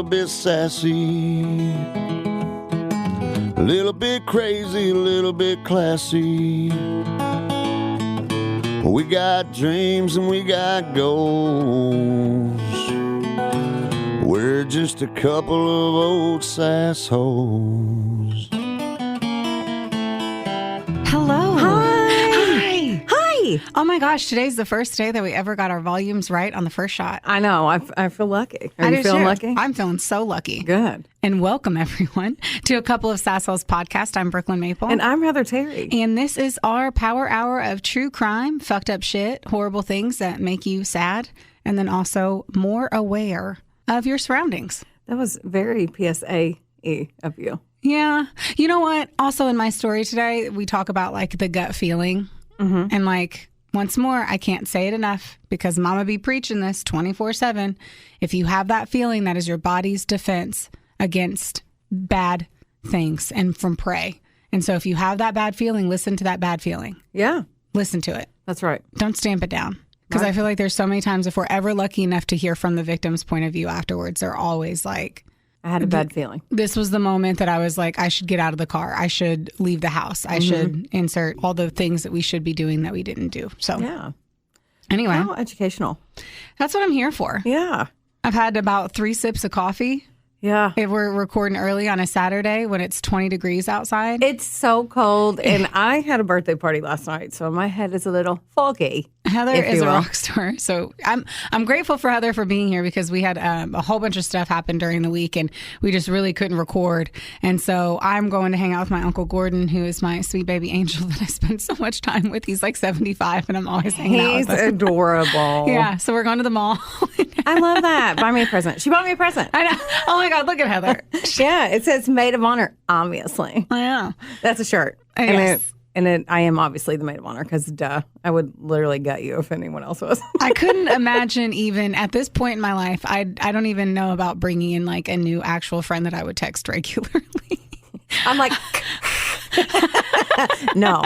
little bit sassy, a little bit crazy, a little bit classy. We got dreams and we got goals. We're just a couple of old sassholes. Hello. Hi. Hi. Oh my gosh, today's the first day that we ever got our volumes right on the first shot. I know. I feel lucky. Are you feeling lucky? I'm feeling so lucky. Good. And welcome, everyone, to a Couple of Sassholes podcast. I'm Brooklyn Maple. And I'm Heather Terry. And this is our power hour of true crime, fucked up shit, horrible things that make you sad, and then also more aware of your surroundings. That was very PSA-y of you. Yeah. You know what? Also in my story today, we talk about like the gut feeling. Mm-hmm. And like, once more, I can't say it enough because Mama be preaching this 24/7. If you have that feeling, that is your body's defense against bad things and from prey. And so if you have that bad feeling, listen to that bad feeling. Yeah. Listen to it. That's right. Don't stamp it down. Because I feel like there's so many times if we're ever lucky enough to hear from the victim's point of view afterwards, they're always like, I had a bad feeling. This was the moment that I was like, I should get out of the car. I should leave the house. I should insert all the things that we should be doing that we didn't do. So, yeah. Anyway. How educational. That's what I'm here for. Yeah. I've had about 3 sips of coffee. Yeah. If we're recording early on a Saturday when it's 20 degrees outside. It's so cold. And I had a birthday party last night, so my head is a little foggy. Heather is a rock star. So I'm grateful for Heather for being here because we had a whole bunch of stuff happen during the week and we just really couldn't record. And so I'm going to hang out with my Uncle Gordon, who is my sweet baby angel that I spend so much time with. He's like 75 and I'm always hanging out with him. He's adorable. Yeah. So we're going to the mall. I love that. Buy me a present. She bought me a present. I know. Oh my God, look at Heather. Yeah. It says maid of honor, obviously. I know. That's a shirt. Yes. And I am obviously the maid of honor because, duh, I would literally gut you if anyone else was. I couldn't imagine even at this point in my life, I don't even know about bringing in like a new actual friend that I would text regularly. I'm like, no.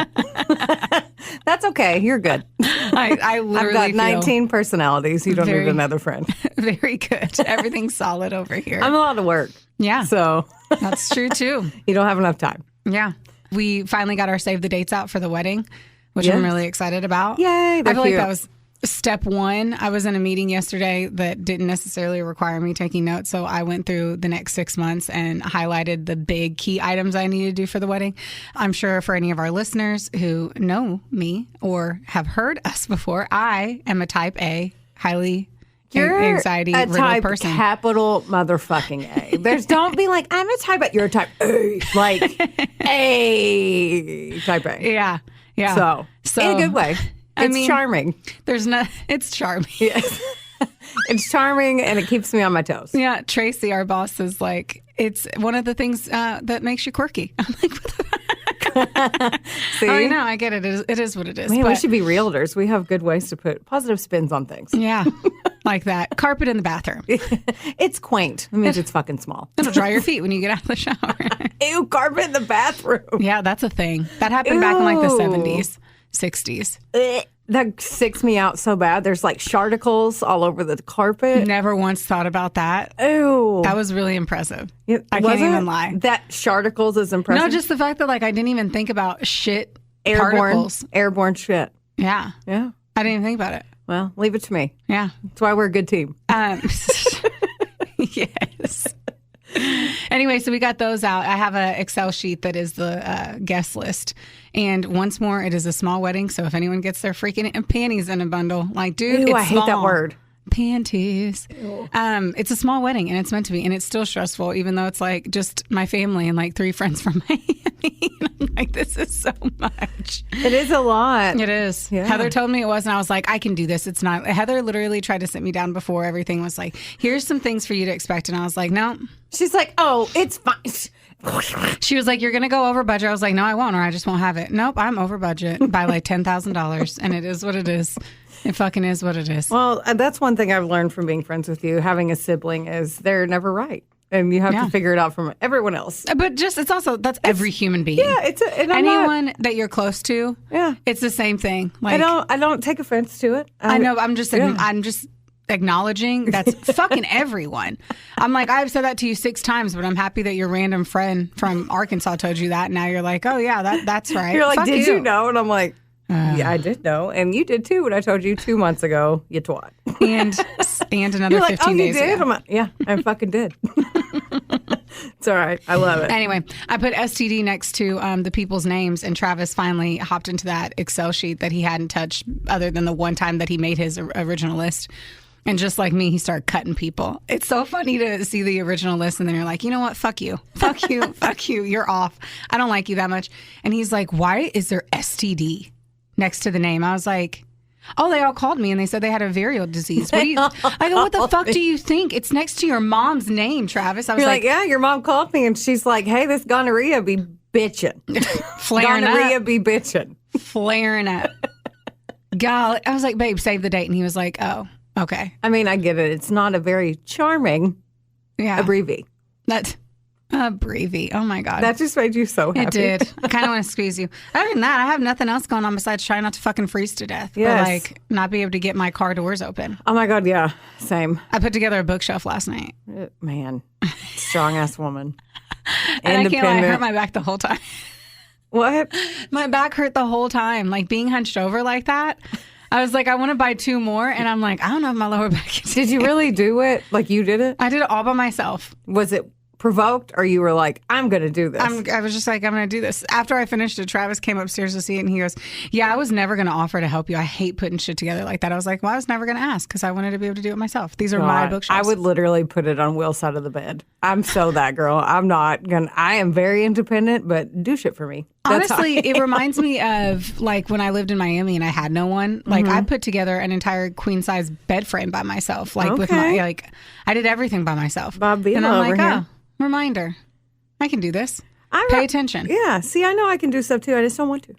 That's okay. You're good. I literally I've got 19 personalities. You don't need another friend. Very good. Everything's solid over here. I'm a lot of work. Yeah. So that's true too. You don't have enough time. Yeah. We finally got our save the dates out for the wedding, which I'm really excited about. Yay. I feel like that was step one. I was in a meeting yesterday that didn't necessarily require me taking notes. So I went through the next 6 months and highlighted the big key items I needed to do for the wedding. I'm sure for any of our listeners who know me or have heard us before, I am a type A, highly anxiety a riddled type person. Capital motherfucking A. Don't be like, I'm a type A. You're a type A. Like A type A. Yeah. Yeah. So in a good way. It's charming. It's charming. Yes. It's charming and it keeps me on my toes. Yeah. Tracy, our boss, is like, it's one of the things that makes you quirky. I'm like, what the See? I know, I get it. It is what it is. Man, we should be realtors. We have good ways to put positive spins on things. Yeah, like that. Carpet in the bathroom. It's quaint. It means it's fucking small. It'll dry your feet when you get out of the shower. Ew, carpet in the bathroom. Yeah, that's a thing. That happened back in like the 70s, 60s. That sicks me out so bad. There's like sharticles all over the carpet. Never once thought about that. Ew. That was really impressive. I can't Wasn't even lie. That sharticles is impressive. No, just the fact that like I didn't even think about shit particles. Airborne shit. Yeah. Yeah. I didn't even think about it. Well, leave it to me. Yeah. That's why we're a good team. Yes. Anyway, so we got those out. I have an Excel sheet that is the guest list. And once more, it is a small wedding. So if anyone gets their freaking panties in a bundle, like, dude, Ew, it's I hate that word. Panties. It's a small wedding and it's meant to be. And it's still stressful, even though it's like just my family and like 3 friends from Miami. I'm like, this is so much. It is a lot. It is. Yeah. Heather told me it was, and I was like, I can do this. It's not. Heather literally tried to sit me down before everything was like, here's some things for you to expect. And I was like, no. She's like, oh, it's fine. She was like, you're going to go over budget. I was like, no, I won't, or I just won't have it. Nope, I'm over budget by like $10,000. And it is what it is. It fucking is what it is. Well, that's one thing I've learned from being friends with you. Having a sibling is they're never right. And you have to figure it out from everyone else. But just, that's every human being. Yeah, anyone that you're close to. Yeah, it's the same thing. Like, I don't take offense to it. I know. I'm just acknowledging, that's fucking everyone. I'm like, I've said that to you 6 times, but I'm happy that your random friend from Arkansas told you that. And now you're like, oh yeah, that's right. You're like, Fuck did you know? And I'm like, yeah, I did know. And you did too when I told you 2 months ago, you twat. And another You're like, 15 days you did? ago. I'm like, yeah, I fucking did. It's all right. I love it. Anyway, I put STD next to the people's names, and Travis finally hopped into that Excel sheet that he hadn't touched other than the one time that he made his original list. And just like me, he started cutting people. It's so funny to see the original list, and then you're like, you know what? Fuck you. Fuck you. Fuck you. You're off. I don't like you that much. And he's like, why is there STD next to the name? I was like, oh, they all called me and they said they had a venereal disease. What do you? I go, what the fuck do you think? It's next to your mom's name, Travis. I was You're like, yeah, your mom called me and she's like, hey, this gonorrhea be bitching. flaring Gonorrhea up. be bitching. Flaring up. God, I was like, babe, save the date. And he was like, oh, okay. I mean, I get it. It's not a very charming abbreviate. That's Breevy. Oh my God. That just made you so happy. It did. I kind of want to squeeze you. Other than that, I have nothing else going on besides trying not to fucking freeze to death. Yes. Or like not be able to get my car doors open. Oh my God, yeah. Same. I put together a bookshelf last night. Man, strong ass woman. And I can't lie, I hurt my back the whole time. What? My back hurt the whole time. Like being hunched over like that. I was like, I want to buy 2 more. And I'm like, I don't know if my lower back is. Did you really do it? Like you did it? I did it all by myself. Was it provoked or you were like, I'm going to do this? I was just like, I'm going to do this. After I finished it, Travis came upstairs to see it and he goes, yeah, I was never going to offer to help you. I hate putting shit together like that. I was like, well, I was never going to ask because I wanted to be able to do it myself. These are my bookshelves. I would literally put it on Will's side of the bed. I'm so that girl. I'm not going to, I am very independent, but do shit for me. That's honestly, it reminds me of like when I lived in Miami and I had no one. Like I put together an entire queen size bed frame by myself. Like with my, like I did everything by myself. Bob Vila and I'm like, over here. oh, reminder. I can do this. Pay attention. Yeah. See, I know I can do stuff too. I just don't want to.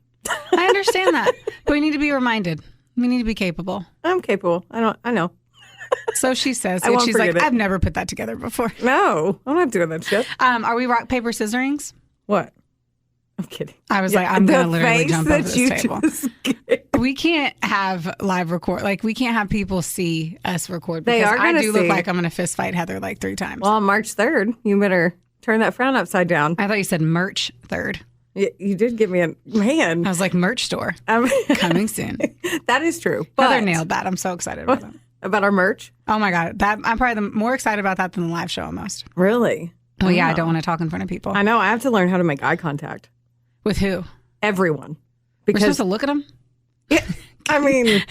I understand that. But we need to be reminded. We need to be capable. I'm capable. I know. So she says. I And won't she's like, forget it. I've never put that together before. No, I'm not doing that shit. Are we rock, paper, scissorings? What? I'm kidding. I was like, I'm going to literally jump over that this table. gave. We can't have live record. Like, we can't have people see us record. They Because are I gonna do look see. like I'm going to fist fight Heather like 3 times. Well, on March 3rd, you better turn that frown upside down. I thought you said merch 3rd. You did give me a man. I was like, merch store coming soon. That is true. But Heather nailed that. I'm so excited about that. about our merch. Oh my God. I'm probably more excited about that than the live show almost. Really? Oh yeah, I don't want to talk in front of people. I know. I have to learn how to make eye contact. With who? Everyone. We're Because supposed to look at them? yeah, I mean,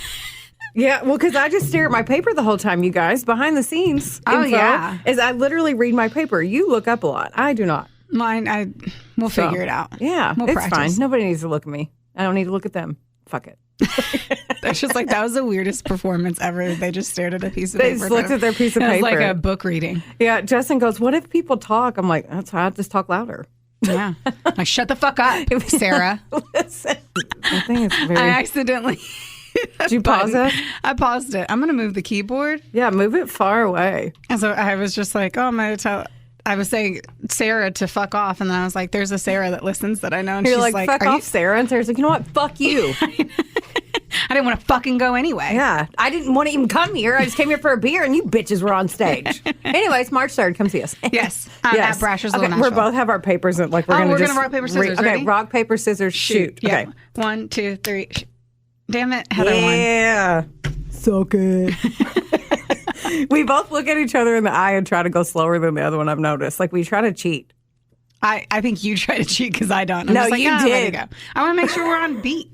yeah. Well, because I just stare at my paper the whole time. You guys, behind the scenes. Oh, info yeah. Is I literally read my paper. You look up a lot. I do not. Mine, we'll figure it out. Yeah, We'll it's practice. fine. Nobody needs to look at me. I don't need to look at them. Fuck it. It's just like, that was the weirdest performance ever. They just stared at a piece of They paper. just looked at their piece of It was paper. like a book reading. Yeah, Justin goes, what if people talk? I'm like, that's why I just talk louder. Yeah. Like, shut the fuck up, Sarah. Listen, I think it's very... I accidentally... Did you pause it? I paused it. I'm going to move the keyboard. Yeah, move it far away. And so I was just like, oh, I'm going to tell... I was saying Sarah to fuck off. And then I was like, there's a Sarah that listens that I know. And You're she's like, like, fuck off, Sarah. And Sarah's like, you know what? Fuck you. I didn't want to fucking go anyway. Yeah, I didn't want to even come here. I just came here for a beer, and you bitches were on stage. Anyways, March 3rd, come see us. Yes. Yes. At Brasher's Okay, Little we Nashville. both have our papers, and like we're gonna we're just gonna rock, paper, scissors. Okay, Ready? rock, paper, scissors, shoot. Yeah. Okay. 1, 2, 3. Damn it, Heather won. Yeah. So good. We both look at each other in the eye and try to go slower than the other one. I've noticed. Like we try to cheat. I think you try to cheat because I don't. I'm No, just like, you let did. it go. I want to make sure we're on beat.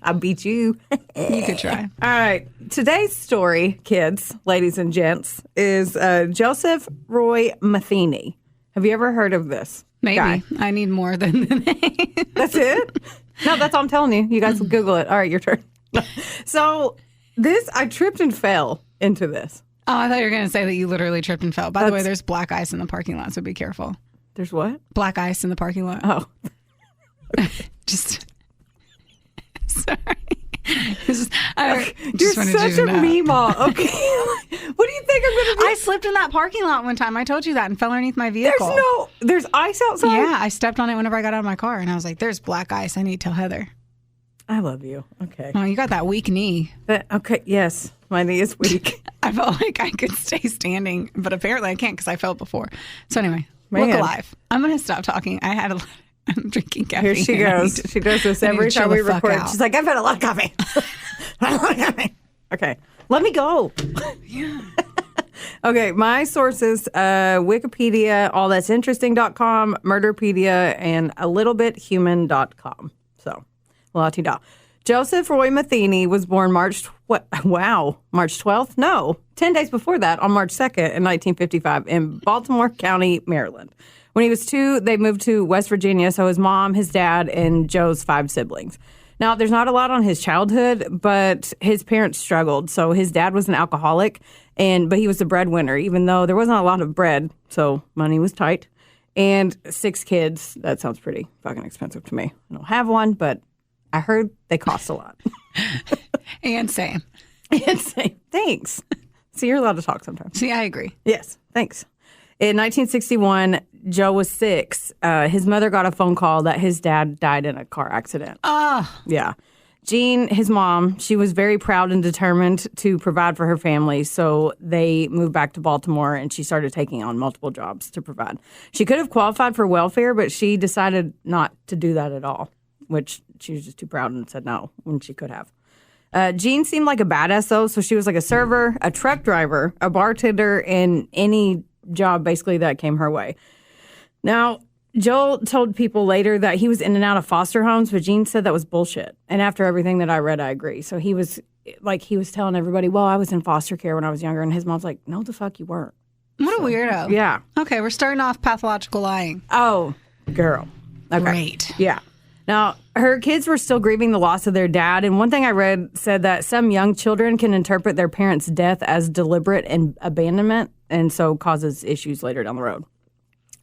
I beat you. You could try. All right. Today's story, kids, ladies and gents, is Joseph Roy Metheny. Have you ever heard of this? Maybe. guy? I need more than the name. That's it? No, that's all I'm telling you. You guys will Google it. All right, your turn. So I tripped and fell into this. Oh, I thought you were going to say that you literally tripped and fell. By the way, there's black ice in the parking lot, so be careful. There's what? Black ice in the parking lot. Oh. Just... Sorry. You're such a meemaw. Okay. What do you think I'm going to do? I slipped in that parking lot one time. I told you that and fell underneath my vehicle. There's ice outside? Yeah, I stepped on it whenever I got out of my car, and I was like, there's black ice. I need to tell Heather. I love you. Okay. Oh, you got that weak knee. Okay. Yes. My knee is weak. I felt like I could stay standing, but apparently I can't because I fell before. So anyway, Man. look alive. I'm going to stop talking. I'm drinking caffeine. Here she goes. She does this every time we record. She's like, I've had a lot of coffee. Okay. Let me go. Yeah. Okay, my sources, Wikipedia, allthat'sinteresting.com, Murderpedia, and a littlebithuman.com. So, la-ti-da. Joseph Roy Metheny was born March 12th? No, 10 days before that, on March 2nd in 1955 in Baltimore County, Maryland. When he was 2, they moved to West Virginia, so his mom, his dad, and Joe's 5 siblings. Now, there's not a lot on his childhood, but his parents struggled. So his dad was an alcoholic, but he was the breadwinner, even though there wasn't a lot of bread, so money was tight. And 6 kids, that sounds pretty fucking expensive to me. I don't have one, but I heard they cost a lot. And same. Thanks. See, you're allowed to talk sometimes. See, I agree. Yes, thanks. In 1961, Joe was 6. His mother got a phone call that his dad died in a car accident. Oh. Yeah. Jean, his mom, she was very proud and determined to provide for her family, so they moved back to Baltimore, and she started taking on multiple jobs to provide. She could have qualified for welfare, but she decided not to do that at all, which she was just too proud and said no when she could have. Jean seemed like a badass, though, so she was like a server, a truck driver, a bartender, and any job basically that came her way. Now, Joel told people later that he was in and out of foster homes, but Jean said that was bullshit. And after everything that I read, I agree. So he was telling everybody, well, I was in foster care when I was younger. And his mom's like, no, the fuck you weren't. What a weirdo. Yeah. Okay, we're starting off pathological lying. Oh, girl. Okay. Great. Yeah. Now, her kids were still grieving the loss of their dad. And one thing I read said that some young children can interpret their parents' death as deliberate and abandonment, and so causes issues later down the road.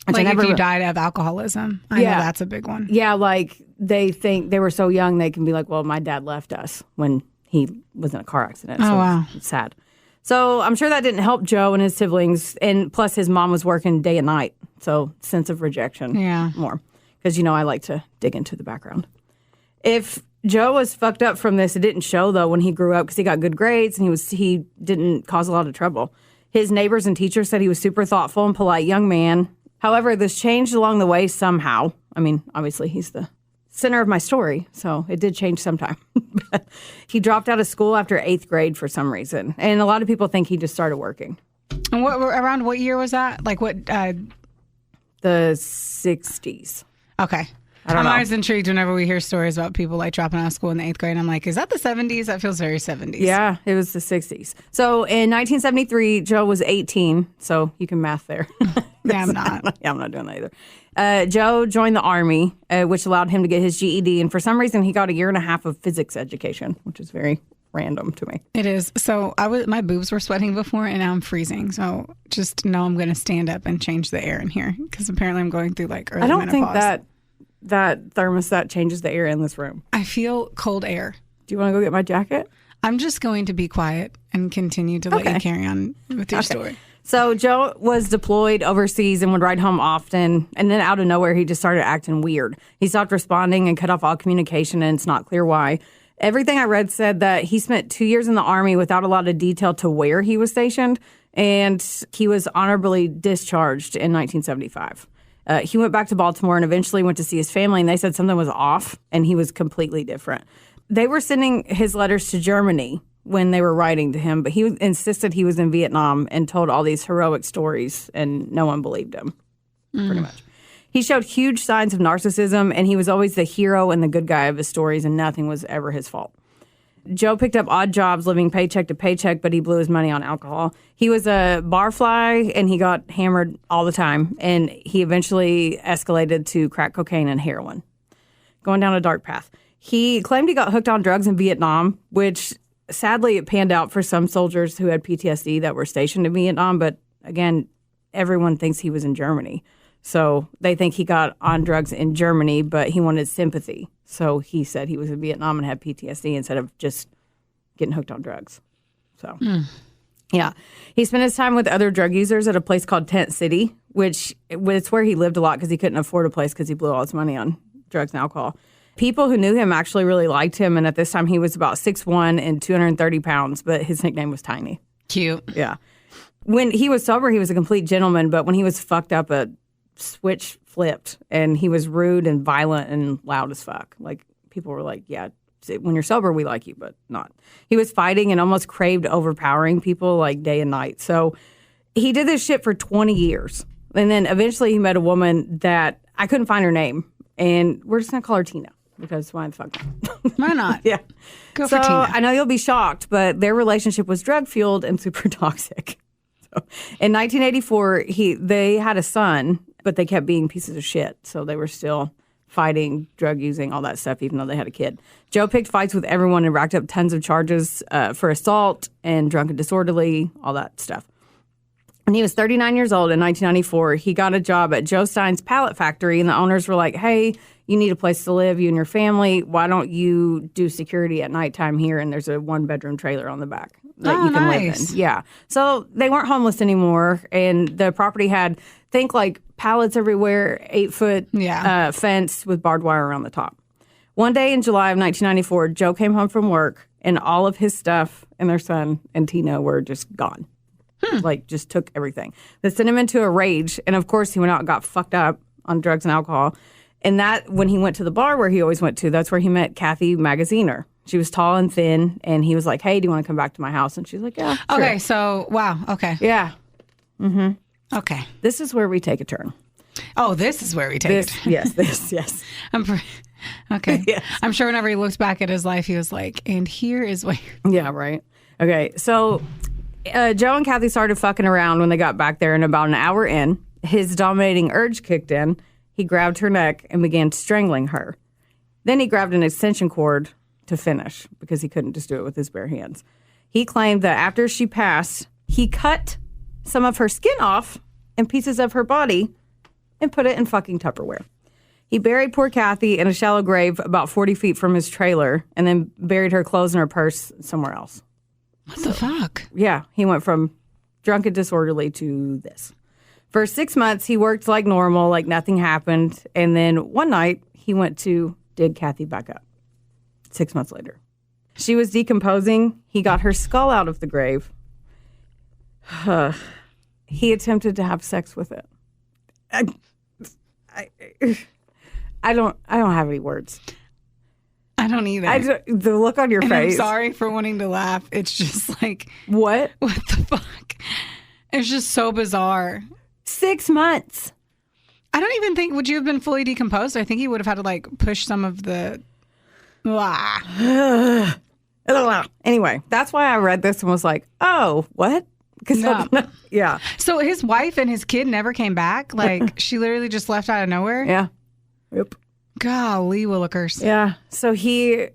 Like if you died of alcoholism. I know that's a big one. Yeah, like they think they were so young they can be like, well, my dad left us when he was in a car accident. So wow. It's sad. So I'm sure that didn't help Joe and his siblings. And plus his mom was working day and night. So sense of rejection more. Because, I like to dig into the background. If Joe was fucked up from this, it didn't show, though, when he grew up because he got good grades and he didn't cause a lot of trouble. His neighbors and teachers said he was super thoughtful and polite young man. However, this changed along the way somehow. I mean, obviously, he's the center of my story, so it did change sometime. But he dropped out of school after 8th grade for some reason. And a lot of people think he just started working. And around what year was that? Like what? The 60s. Okay. I'm always intrigued whenever we hear stories about people like dropping out of school in the 8th grade. I'm like, is that the 70s? That feels very 70s. Yeah, it was the 60s. So in 1973, Joe was 18. So you can math there. Yeah, I'm not. Yeah, I'm not doing that either. Joe joined the Army, which allowed him to get his GED. And for some reason, he got a 1.5 years of physics education, which is very random to me. It is. So my boobs were sweating before, and now I'm freezing. So just know I'm going to stand up and change the air in here because apparently I'm going through like early I don't menopause. think that thermostat changes the air in this room. I feel cold air. Do you want to go get my jacket? I'm just going to be quiet and continue to let you carry on with your story. So Joe was deployed overseas and would ride home often. And then out of nowhere, he just started acting weird. He stopped responding and cut off all communication, and it's not clear why. Everything I read said that he spent 2 years in the Army without a lot of detail to where he was stationed, and he was honorably discharged in 1975. He went back to Baltimore and eventually went to see his family, and they said something was off, and he was completely different. They were sending his letters to Germany when they were writing to him, but he insisted he was in Vietnam and told all these heroic stories, and no one believed him, pretty much. He showed huge signs of narcissism, and he was always the hero and the good guy of his stories, and nothing was ever his fault. Joe picked up odd jobs living paycheck to paycheck, but he blew his money on alcohol. He was a barfly, and he got hammered all the time, and he eventually escalated to crack cocaine and heroin, going down a dark path. He claimed he got hooked on drugs in Vietnam, which sadly it panned out for some soldiers who had PTSD that were stationed in Vietnam, but again, everyone thinks he was in Germany. So they think he got on drugs in Germany, but he wanted sympathy. So he said he was in Vietnam and had PTSD instead of just getting hooked on drugs. So, yeah. He spent his time with other drug users at a place called Tent City, which it's where he lived a lot because he couldn't afford a place because he blew all his money on drugs and alcohol. People who knew him actually really liked him, and at this time he was about 6'1" and 230 pounds, but his nickname was Tiny. Cute. Yeah. When he was sober, he was a complete gentleman, but when he was fucked up, a switch flipped, and he was rude and violent and loud as fuck. Like, people were like, yeah, when you're sober, we like you, but not. He was fighting and almost craved overpowering people like day and night. So he did this shit for 20 years. And then eventually he met a woman that I couldn't find her name, and we're just going to call her Tina. Because why the fuck not? Why not? Yeah. Go for Tina. I know you'll be shocked, but their relationship was drug-fueled and super toxic. So, in 1984, they had a son, but they kept being pieces of shit. So they were still fighting, drug using, all that stuff, even though they had a kid. Joe picked fights with everyone and racked up tons of charges for assault and drunk and disorderly, all that stuff. When he was 39 years old in 1994, he got a job at Joe Stein's pallet factory, and the owners were like, hey, you need a place to live, you and your family. Why don't you do security at nighttime here? And there's a 1-bedroom trailer on the back that you can live in. Yeah. So they weren't homeless anymore, and the property had, think like pallets everywhere, 8-foot fence with barbed wire around the top. One day in July of 1994, Joe came home from work, and all of his stuff and their son and Tina were just gone. Like, just took everything. That sent him into a rage. And of course, he went out and got fucked up on drugs and alcohol. And that, when he went to the bar where he always went to, that's where he met Kathy Magaziner. She was tall and thin. And he was like, hey, do you want to come back to my house? And she's like, yeah. Sure. Okay, so, wow. Okay. Yeah. Mm-hmm. Okay. This is where we take a turn. Oh, this is where we take it. Yes. Okay. Yes. I'm sure whenever he looks back at his life, he was like, and here is where. Yeah, right. Okay, so Joe and Kathy started fucking around when they got back there, and about an hour in, his dominating urge kicked in. He grabbed her neck and began strangling her. Then he grabbed an extension cord to finish because he couldn't just do it with his bare hands. He claimed that after she passed, he cut some of her skin off and pieces of her body and put it in fucking Tupperware. He buried poor Kathy in a shallow grave about 40 feet from his trailer and then buried her clothes and her purse somewhere else. What the fuck? Yeah, he went from drunk and disorderly to this. For 6 months, he worked like normal, like nothing happened. And then one night, he went to dig Kathy back up. 6 months later. She was decomposing. He got her skull out of the grave. He attempted to have sex with it. I don't have any words. I don't either. The look on your face. I'm sorry for wanting to laugh. It's just like, what? What the fuck? It's just so bizarre. 6 months. I don't even think, would you have been fully decomposed? I think he would have had to like push some of the. Anyway, that's why I read this and was like, oh, what? Yeah. So his wife and his kid never came back? Like, she literally just left out of nowhere? Yeah. Yep. Golly willikers. Yeah. So he,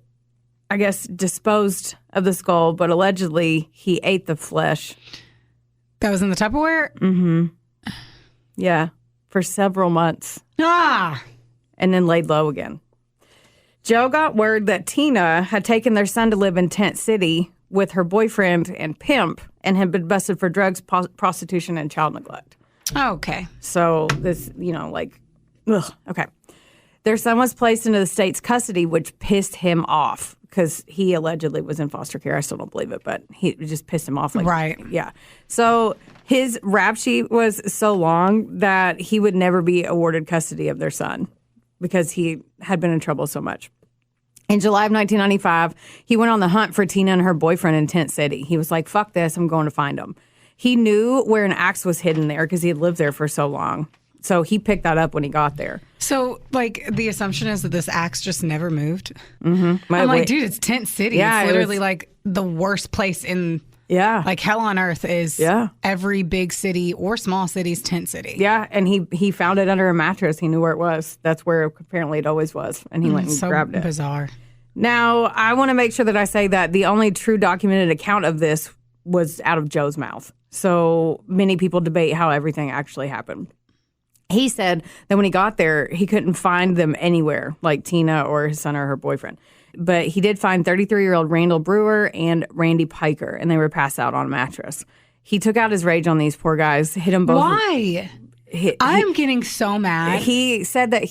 I guess, disposed of the skull, but allegedly he ate the flesh. That was in the Tupperware? Mm-hmm. Yeah. For several months. Ah! And then laid low again. Joe got word that Tina had taken their son to live in Tent City with her boyfriend and pimp and had been busted for drugs, prostitution, and child neglect. Okay. So this, okay. Their son was placed into the state's custody, which pissed him off because he allegedly was in foster care. I still don't believe it, but it just pissed him off. Right. Yeah. So his rap sheet was so long that he would never be awarded custody of their son because he had been in trouble so much. In July of 1995, he went on the hunt for Tina and her boyfriend in Tent City. He was like, fuck this, I'm going to find them. He knew where an axe was hidden there because he had lived there for so long. So he picked that up when he got there. So, the assumption is that this axe just never moved? Mm-hmm. I'm like, dude, it's Tent City. Yeah, it's literally, the worst place in... Yeah. Hell on earth is every big city or small city's tent city. Yeah, and he found it under a mattress. He knew where it was. That's where apparently it always was. And he went and grabbed it. Bizarre. Now, I want to make sure that I say that the only true documented account of this was out of Joe's mouth. So many people debate how everything actually happened. He said that when he got there, he couldn't find them anywhere, like Tina or his son or her boyfriend. But he did find 33-year-old Randall Brewer and Randy Piker, and they were passed out on a mattress. He took out his rage on these poor guys, hit them both. Why? I'm getting so mad. He said that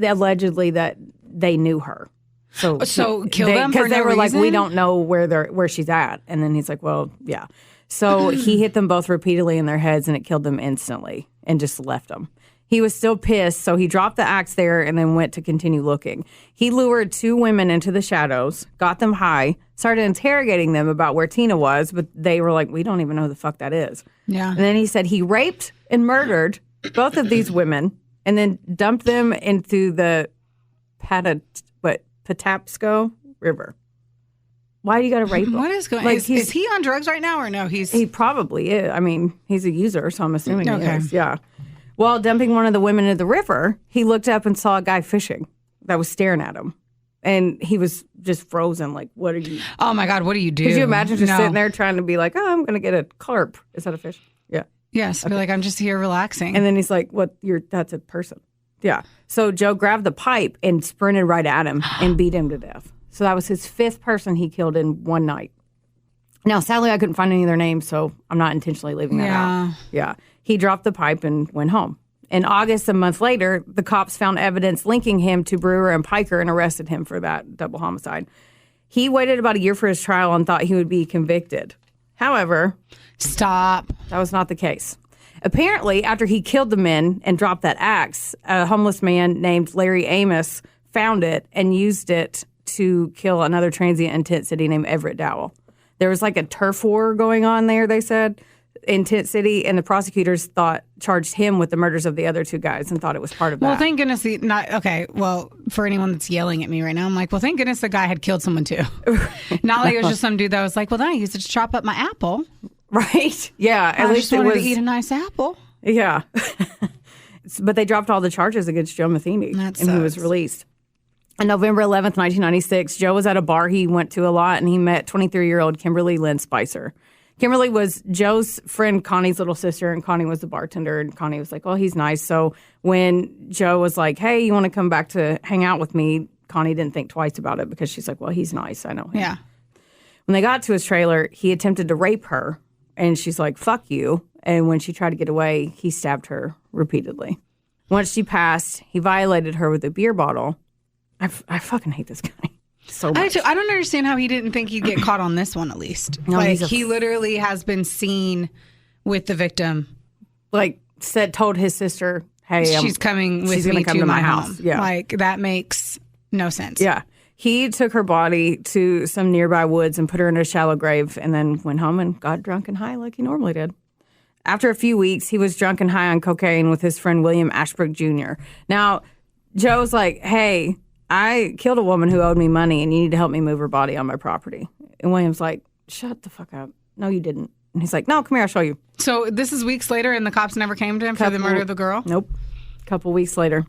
allegedly that they knew her. So kill them for because they no were like, reason? we don't know where she's at. And then he's like, well, yeah. So he hit them both repeatedly in their heads, and it killed them instantly, and just left them. He was still pissed, so he dropped the axe there and then went to continue looking. He lured 2 women into the shadows, got them high, started interrogating them about where Tina was, but they were like, we don't even know who the fuck that is. Yeah. And then he said he raped and murdered both of these women and then dumped them into the Patapsco River. Why do you got to rape him? What is going on? Is he on drugs right now or no? He probably is. I mean, he's a user, so I'm assuming he Okay. is. Yeah. While dumping one of the women into the river, he looked up and saw a guy fishing that was staring at him. And he was just frozen. Like, what are you? Oh my God, what do you do? Could you imagine just No. sitting there trying to be like, oh, I'm going to get a carp. Is that a fish? Yeah. Yes, be like, I'm just here relaxing. And then he's like, what? That's a person. Yeah. So Joe grabbed the pipe and sprinted right at him and beat him to death. So that was his 5th person he killed in one night. Now, sadly, I couldn't find any of their names, so I'm not intentionally leaving that out. Yeah. He dropped the pipe and went home. In August, a month later, the cops found evidence linking him to Brewer and Piker and arrested him for that double homicide. He waited about a year for his trial and thought he would be convicted. However, Stop. that was not the case. Apparently, after he killed the men and dropped that axe, a homeless man named Larry Amos found it and used it to kill another transient in Tent City named Everett Dowell. There was like a turf war going on there, they said, in Tent City, and the prosecutors charged him with the murders of the other 2 guys and thought it was part of that. Well, thank goodness for anyone that's yelling at me right now, I'm like, well, thank goodness the guy had killed someone too. Not like it was just some dude that was like, well, then I used it to chop up my apple. Right? Yeah. At least I wanted to eat a nice apple. Yeah. But they dropped all the charges against Joe Metheny, That and he was sucks. released. On November 11th, 1996, Joe was at a bar he went to a lot, and he met 23-year-old Kimberly Lynn Spicer. Kimberly was Joe's friend Connie's little sister, and Connie was the bartender, and Connie was like, oh, he's nice. So when Joe was like, hey, you want to come back to hang out with me, Connie didn't think twice about it because she's like, well, he's nice. I know him. Yeah. When they got to his trailer, he attempted to rape her, and she's like, fuck you. And when she tried to get away, he stabbed her repeatedly. Once she passed, he violated her with a beer bottle. I fucking hate this guy so much. I don't understand how he didn't think he'd get caught on this one at least. No, like, he's a- he literally has been seen with the victim. Like, told his sister, hey, She's coming with she's gonna me come to my house. home. Yeah. Like, that makes no sense. Yeah. He took her body to some nearby woods and put her in a shallow grave and then went home and got drunk and high like he normally did. After a few weeks, he was drunk and high on cocaine with his friend William Ashbrook Jr. Now, Joe's like, hey, I killed a woman who owed me money and you need to help me move her body on my property. And William's like, shut the fuck up. No, you didn't. And he's like, no, come here, I'll show you. So this is weeks later and the cops never came to him for the murder of the girl? Nope. A couple weeks later.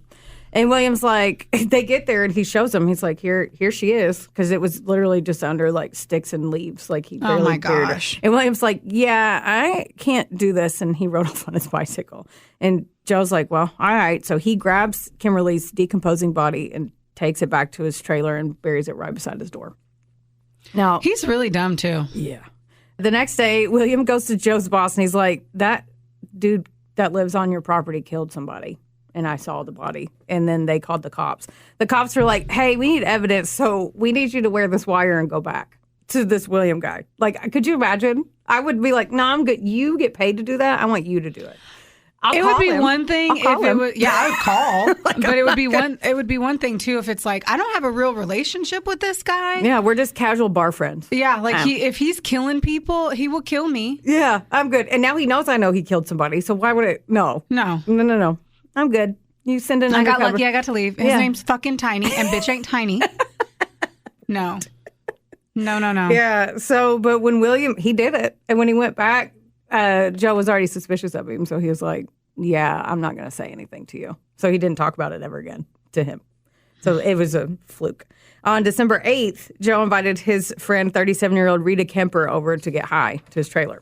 And William's like, they get there and he shows them. He's like, here she is. Because it was literally just under like sticks and leaves. Like he barely my buried her. gosh. And William's like, yeah, I can't do this. And he rode off on his bicycle. And Joe's like, well, all right. So he grabs Kimberly's decomposing body and takes it back to his trailer and buries it right beside his door. Now, He's really dumb too. yeah. The next day, William goes to Joe's boss and he's like, that dude that lives on your property killed somebody. And I saw the body. And then they called the cops. The cops were like, hey, we need evidence. So we need you to wear this wire and go back to this William guy. Like, could you imagine? I would be like, no, I'm good. You get paid to do that. I want you to do it. It would be one thing if it was, yeah, I would call. But it would be one thing too if it's like, I don't have a real relationship with this guy. Yeah, we're just casual bar friends. Yeah, like if he's killing people, he will kill me. Yeah, I'm good. And now he knows I know he killed somebody. So why would it? No. No. I'm good. You send an I got undercover. lucky. I got to leave. His name's fucking Tiny, and bitch ain't tiny. No. Yeah. So, but when William, he did it. And when he went back, Joe was already suspicious of him. So he was like, yeah, I'm not going to say anything to you. So he didn't talk about it ever again to him. So it was a fluke. On December 8th, Joe invited his friend, 37-year-old Rita Kemper, over to get high to his trailer.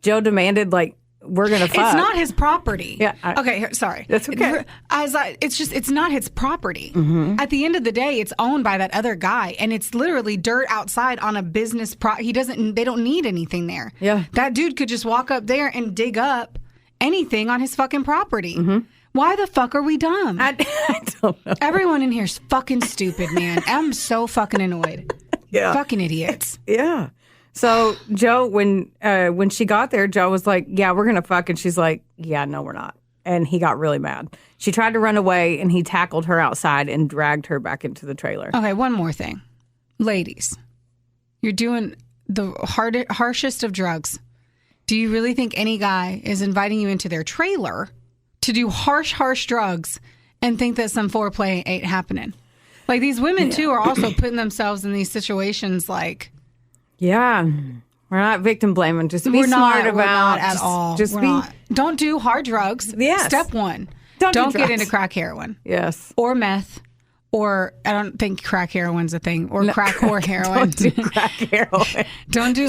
Joe demanded, like, we're going to fuck. It's not his property. Yeah. Okay, sorry. That's okay. It's not his property. Mm-hmm. At the end of the day, it's owned by that other guy, and it's literally dirt outside on a business they don't need anything there. Yeah. That dude could just walk up there and dig up anything on his fucking property. Mm-hmm. Why the fuck are we dumb? I don't know. Everyone in here is fucking stupid, man. I'm so fucking annoyed. Yeah. Fucking idiots. Yeah. So Joe, when she got there, Joe was like, yeah, we're going to fuck. And she's like, yeah, no, we're not. And he got really mad. She tried to run away and he tackled her outside and dragged her back into the trailer. Okay, one more thing. Ladies, you're doing the harshest of drugs. Do you really think any guy is inviting you into their trailer to do harsh drugs and think that some foreplay ain't happening? Like, these women, too, are also putting themselves in these situations like... Yeah. We're not victim blaming. Just be smart about... We're not at all. Don't do hard drugs. Yes. Step one. Don't get into crack heroin. Yes. Or meth. Or I don't think crack heroin's a thing. Or crack or heroin. Don't do crack heroin. Don't do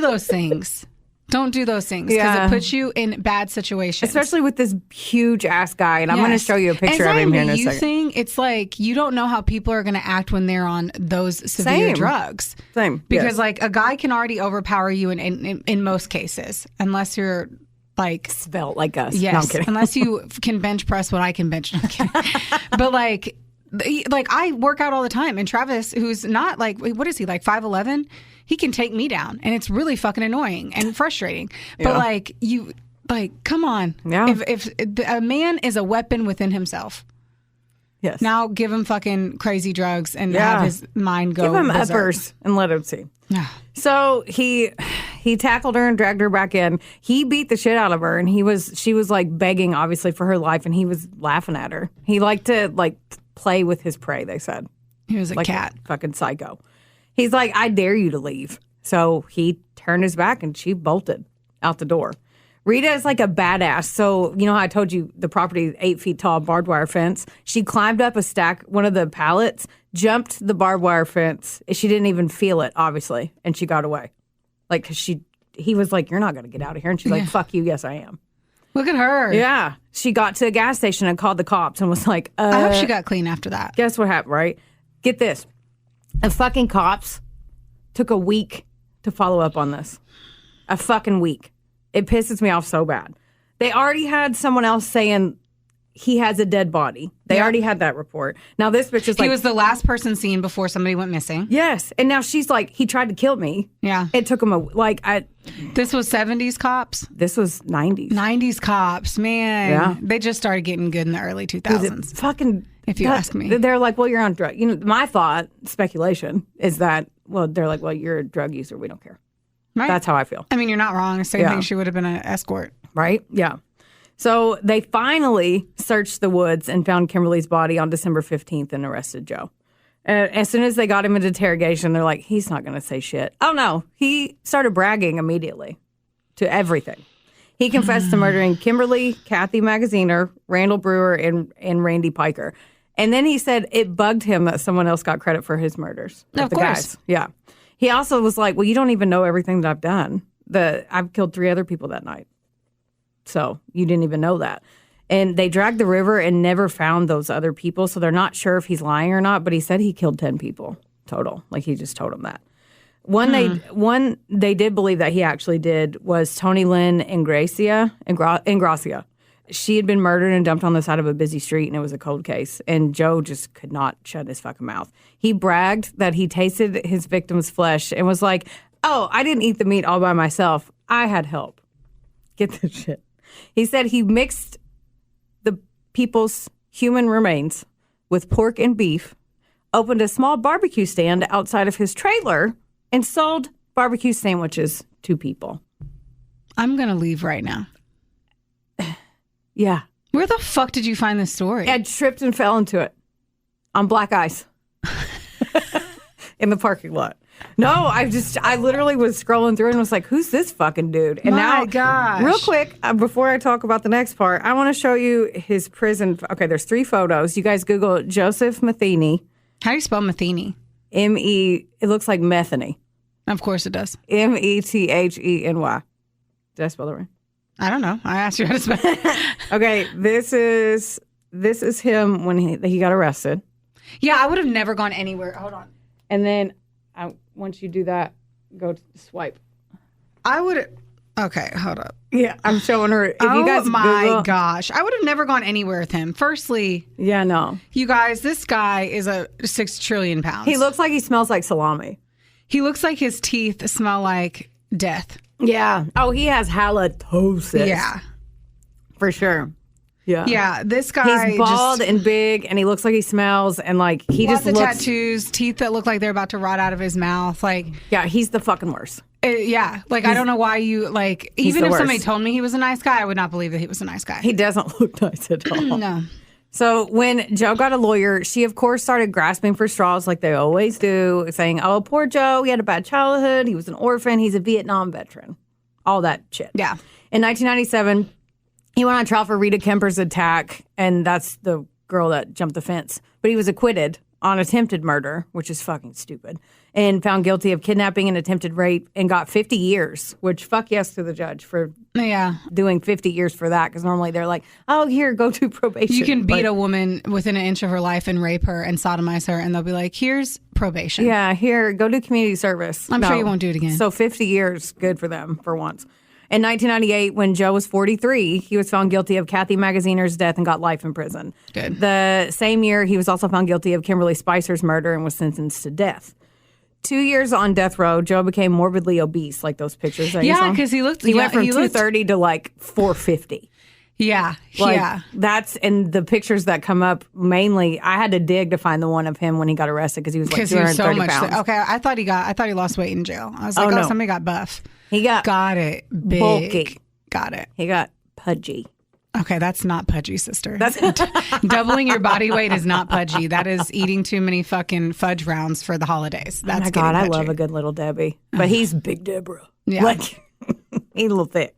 those things. Don't do those things because it puts you in bad situations. Especially with this huge ass guy. And I'm going to show you a picture of him here in a second. Thing, it's like you don't know how people are going to act when they're on those severe drugs. Same. Because like a guy can already overpower you in most cases, unless you're like svelte like us. Yes, no, I'm kidding. Unless you can bench press what I can bench. No, I'm kidding. But like I work out all the time, and Travis, who's not like, what is he, like 5'11"? He can take me down, and it's really fucking annoying and frustrating. But come on. Yeah. If a man is a weapon within himself, yes. Now give him fucking crazy drugs and have his mind go. Give him berserk. uppers and let him see. So he tackled her and dragged her back in. He beat the shit out of her, and she was like begging, obviously, for her life, and he was laughing at her. He liked to like play with his prey. They said he was like cat, a fucking psycho. He's like, I dare you to leave. So he turned his back and she bolted out the door. Rita is like a badass. So, you know how I told you the property is 8 feet tall, barbed wire fence? She climbed up a stack, one of the pallets, jumped the barbed wire fence. She didn't even feel it, obviously. And she got away. Like, cause he was like, you're not going to get out of here. And she's like, fuck you. Yes, I am. Look at her. Yeah. She got to a gas station and called the cops and was like, I hope she got clean after that. Guess what happened, right? Get this. The fucking cops took a week to follow up on this. A fucking week. It pisses me off so bad. They already had someone else saying he has a dead body. They already had that report. Now this bitch is like... He was the last person seen before somebody went missing. Yes. And now she's like, he tried to kill me. Yeah. It took him This was 70s cops? This was 90s. 90s cops, man. Yeah. They just started getting good in the early 2000s. Fucking... If you ask me. They're like, well, you're on drug. You know, my thought, speculation, is that, well, they're like, well, you're a drug user. We don't care. Right. That's how I feel. I mean, you're not wrong. Same thing. She would have been an escort. Right? Yeah. So they finally searched the woods and found Kimberly's body on December 15th and arrested Joe. As soon as they got him into interrogation, they're like, he's not going to say shit. Oh, no. He started bragging immediately to everything. He confessed to murdering Kimberly, Kathy Magaziner, Randall Brewer, and Randy Piker. And then he said it bugged him that someone else got credit for his murders. Of the course. Guys. Yeah. He also was like, well, you don't even know everything that I've done. I've killed 3 other people that night. So you didn't even know that. And they dragged the river and never found those other people. So they're not sure if he's lying or not. But he said he killed 10 people total. Like he just told them that. One they did believe that he actually did was Tony Lynn Ingracia. She had been murdered and dumped on the side of a busy street, and it was a cold case. And Joe just could not shut his fucking mouth. He bragged that he tasted his victim's flesh and was like, oh, I didn't eat the meat all by myself. I had help. Get this shit. He said he mixed the people's human remains with pork and beef, opened a small barbecue stand outside of his trailer, and sold barbecue sandwiches to people. I'm going to leave right now. Yeah. Where the fuck did you find this story? I tripped and fell into it on black ice in the parking lot. No, I literally was scrolling through and was like, who's this fucking dude? And My gosh. Real quick, before I talk about the next part, I want to show you his prison. Okay, there's 3 photos. You guys Google Joseph Metheny. How do you spell Metheny? It looks like Metheny. Of course it does. Metheny. Did I spell that right? I don't know. I asked you how to spell it. Okay, this is him when he got arrested. Yeah, I would have never gone anywhere. Hold on. And then once you do that, go to swipe. I would. Okay, hold up. Yeah, I'm showing her. If you guys my Google, gosh. I would have never gone anywhere with him. Firstly, yeah, no. you guys, this guy is a 6 trillion pounds. He looks like he smells like salami. He looks like his teeth smell like death. Yeah. Oh, he has halitosis. Yeah. For sure. Yeah. Yeah, this guy He's bald and big, and he looks like he smells, and like he lots just of looks. tattoos, teeth that look like they're about to rot out of his mouth. Like, Yeah, he's the fucking worst. yeah, like I don't know why you like. Even the if somebody worst. told me he was a nice guy, I would not believe that he was a nice guy. He doesn't look nice at all. No. So when Joe got a lawyer, she of course started grasping for straws like they always do, saying, "Oh, poor Joe, he had a bad childhood. He was an orphan. He's a Vietnam veteran." All that shit. Yeah. In 1997, he went on trial for Rita Kemper's attack, and that's the girl that jumped the fence. But he was acquitted on attempted murder, which is fucking stupid, and found guilty of kidnapping and attempted rape, and got 50 years, which fuck yes to the judge for Yeah. doing 50 years for that, because normally they're like, oh, here, go to probation. You can beat But, a woman within an inch of her life and rape her and sodomize her, and they'll be like, here's probation. Yeah, here, go do community service. I'm sure you won't do it again. So 50 years, good for them for once. In 1998, when Joe was 43, he was found guilty of Kathy Magaziner's death and got life in prison. Good. The same year, he was also found guilty of Kimberly Spicer's murder and was sentenced to death. 2 years on death row, Joe became morbidly obese, like those pictures that you saw. Yeah, because he looked. He went from he looked- 230 to like 450. Yeah. Like, yeah. That's in the pictures that come up mainly. I had to dig to find the one of him when he got arrested because he was like Because he was 230 so much. pounds. Okay, I thought he lost weight in jail. I was like, no. somebody got buff. He got Got it. Big. bulky. Got it. He got pudgy. Okay, that's not pudgy, sister. That's doubling your body weight is not pudgy. That is eating too many fucking fudge rounds for the holidays. That's Oh my God, I getting love pudgy. a good little Debbie. But he's Big Deborah. Yeah. Like, he's a little thick.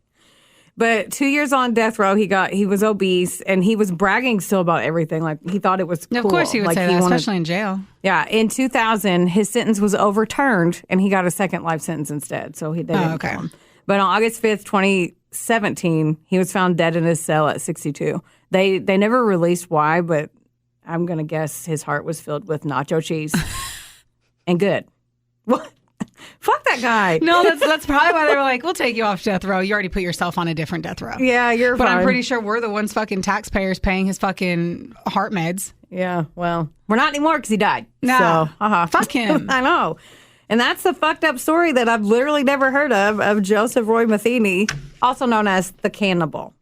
But 2 years on death row, he was obese, and he was bragging still about everything. Like, he thought it was cool. Of course, he would like, say that, wanted- especially in jail. Yeah, in 2000, his sentence was overturned, and he got a second life sentence instead. So they didn't okay. kill him. But on August 5th, 2017, he was found dead in his cell at 62. They never released why, but I'm going to guess his heart was filled with nacho cheese. And good. What? Fuck that guy. No, that's probably why they were like, we'll take you off death row. You already put yourself on a different death row. Yeah, you're But fine. I'm pretty sure we're the ones fucking taxpayers paying his fucking heart meds. Yeah, well, we're not anymore because he died. Nah, So, fuck him. I know. And that's the fucked up story that I've literally never heard of Joseph Roy Metheny, also known as the cannibal.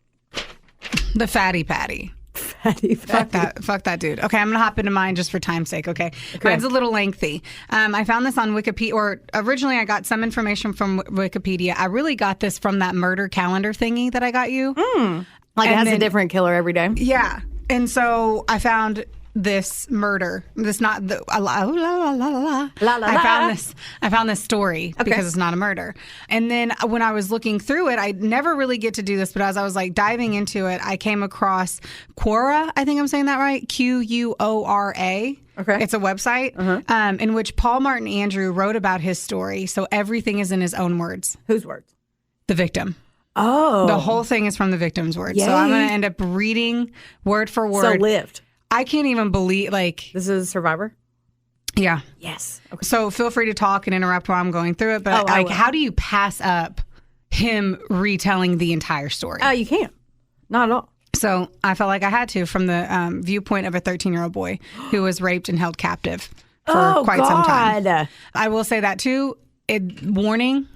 The fatty patty. Fatty. Fuck that dude. Okay, I'm gonna hop into mine just for time's sake. Okay, mine's a little lengthy. I found this on Wikipedia, or originally I got some information from Wikipedia. I really got this from that murder calendar thingy that I got you. Like, it And has then- a different killer every day. Yeah, and so I found this murder. This not the I found this story because it's not a murder. And then when I was looking through it, I never really get to do this, but as I was like diving into it, I came across Quora. I think I'm saying that right. Quora. Okay. It's a website in which Paul Martin Andrew wrote about his story. So everything is in his own words. Whose words? The victim. Oh. The whole thing is from the victim's words. So I'm going to end up reading word for word. So lived. I can't even believe, like, This is Survivor? yeah. Yes. Okay. So feel free to talk and interrupt while I'm going through it. But Oh, I like, will. how do you pass up him retelling the entire story? You can't. Not at all. So I felt like I had to, from the viewpoint of a 13-year-old boy who was raped and held captive for quite some time. I will say that too. Warning.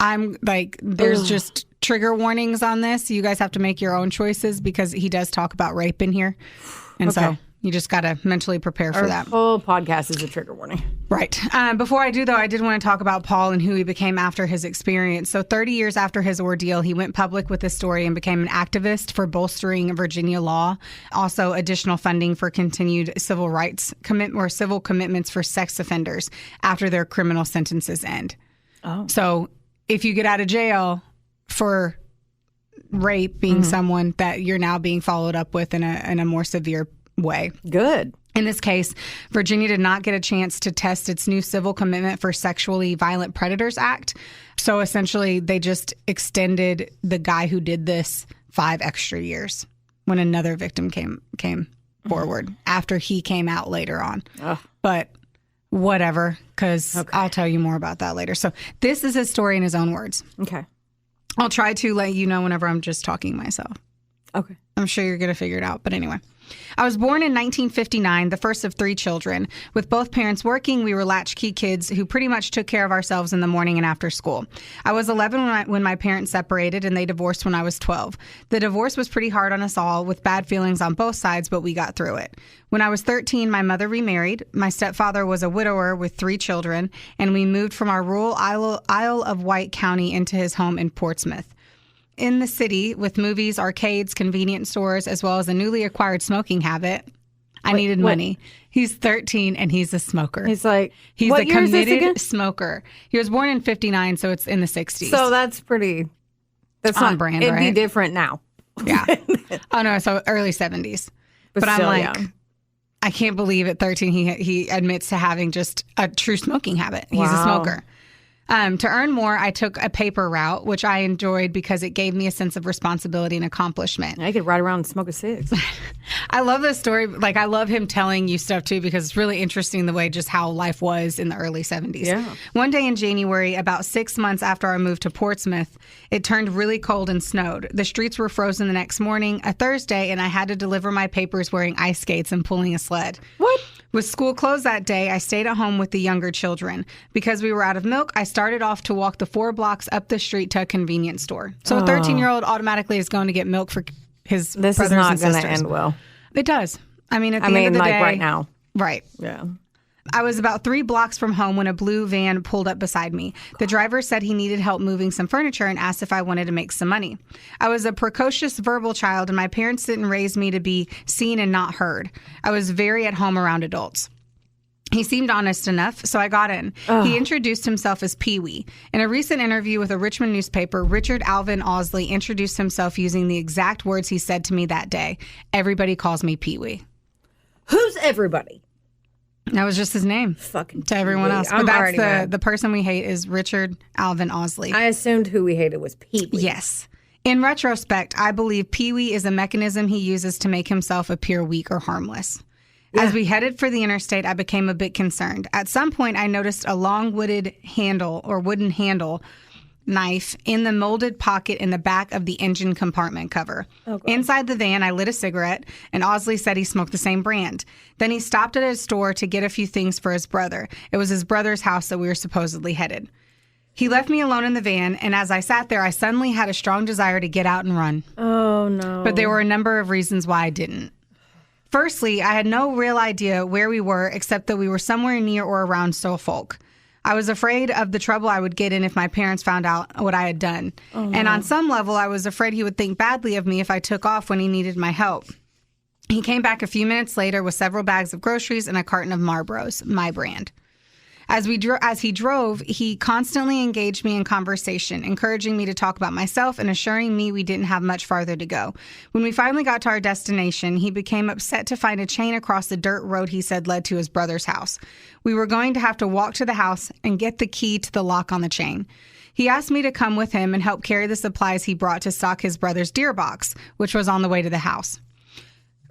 I'm like, there's just trigger warnings on this. You guys have to make your own choices because he does talk about rape in here. And so you just got to mentally prepare for that. The whole podcast is a trigger warning. Right. Before I do, though, I did want to talk about Paul and who he became after his experience. So 30 years after his ordeal, he went public with this story and became an activist for bolstering Virginia law. Also, additional funding for continued civil rights or civil commitments for sex offenders after their criminal sentences end. Oh. So if you get out of jail for rape being someone that you're now being followed up with in a more severe way. Good. In this case, Virginia did not get a chance to test its new civil commitment for Sexually Violent Predators Act. So essentially, they just extended the guy who did this 5 extra years when another victim came forward after he came out later on. Ugh. But whatever, because I'll tell you more about that later. So this is his story in his own words. Okay. I'll try to let you know whenever I'm just talking myself. Okay. I'm sure you're going to figure it out. But anyway, I was born in 1959, the first of 3 children. With both parents working, we were latchkey kids who pretty much took care of ourselves in the morning and after school. I was 11 when my parents separated, and they divorced when I was 12. The divorce was pretty hard on us all, with bad feelings on both sides, but we got through it. When I was 13, my mother remarried. My stepfather was a widower with 3 children, and we moved from our rural Isle of Wight County into his home in Portsmouth. In the city, with movies, arcades, convenience stores, as well as a newly acquired smoking habit, I needed money. He's 13 and he's a smoker. He's like, he's what a year is this committed again? smoker. He was born in 59, so it's in the 60s. So that's on not brand, it'd right? be different now. Yeah. Oh no, so early 70s. But I'm still, like, yeah. I can't believe at 13 he admits to having just a true smoking habit. He's a Wow. smoker. To earn more, I took a paper route, which I enjoyed because it gave me a sense of responsibility and accomplishment. I could ride around and smoke a cig. I love this story. Like, I love him telling you stuff, too, because it's really interesting the way just how life was in the early 70s. Yeah. One day in January, about 6 months after I moved to Portsmouth, it turned really cold and snowed. The streets were frozen the next morning, a Thursday, and I had to deliver my papers wearing ice skates and pulling a sled. What? With school closed that day, I stayed at home with the younger children. Because we were out of milk, I started off to walk the 4 blocks up the street to a convenience store. So a 13-year-old automatically is going to get milk for his This brothers is not and going to sisters. end well. It does. I mean, at the end of the like day, right now. Right. Yeah. I was about 3 blocks from home when a blue van pulled up beside me. The driver said he needed help moving some furniture and asked if I wanted to make some money. I was a precocious verbal child, and my parents didn't raise me to be seen and not heard. I was very at home around adults. He seemed honest enough, so I got in. He introduced himself as Pee-wee. In a recent interview with a Richmond newspaper, Richard Ausley introduced himself using the exact words he said to me that day. Everybody calls me Pee-wee. Who's everybody? That was just his name. Fucking to everyone Pee-wee. else. I'm But already that's mad. the person we hate is Richard Ausley. I assumed who we hated was Pee-wee. Yes. In retrospect, I believe Pee-wee is a mechanism he uses to make himself appear weak or harmless. Yeah. As we headed for the interstate, I became a bit concerned. At some point, I noticed a long wooden handle knife in the molded pocket in the back of the engine compartment cover. Inside the van, I lit a cigarette, and Ausley said he smoked the same brand. Then he stopped at a store to get a few things for his brother. It was his brother's house that we were supposedly headed. He left me alone in the van, and as I sat there, I suddenly had a strong desire to get out and run. Oh, no. But there were a number of reasons why I didn't. Firstly, I had no real idea where we were except that we were somewhere near or around Suffolk. I was afraid of the trouble I would get in if my parents found out what I had done. Oh, no. And on some level, I was afraid he would think badly of me if I took off when he needed my help. He came back a few minutes later with several bags of groceries and a carton of Marlboros, my brand. As he drove, he constantly engaged me in conversation, encouraging me to talk about myself and assuring me we didn't have much farther to go. When we finally got to our destination, he became upset to find a chain across the dirt road he said led to his brother's house. We were going to have to walk to the house and get the key to the lock on the chain. He asked me to come with him and help carry the supplies he brought to stock his brother's deer box, which was on the way to the house.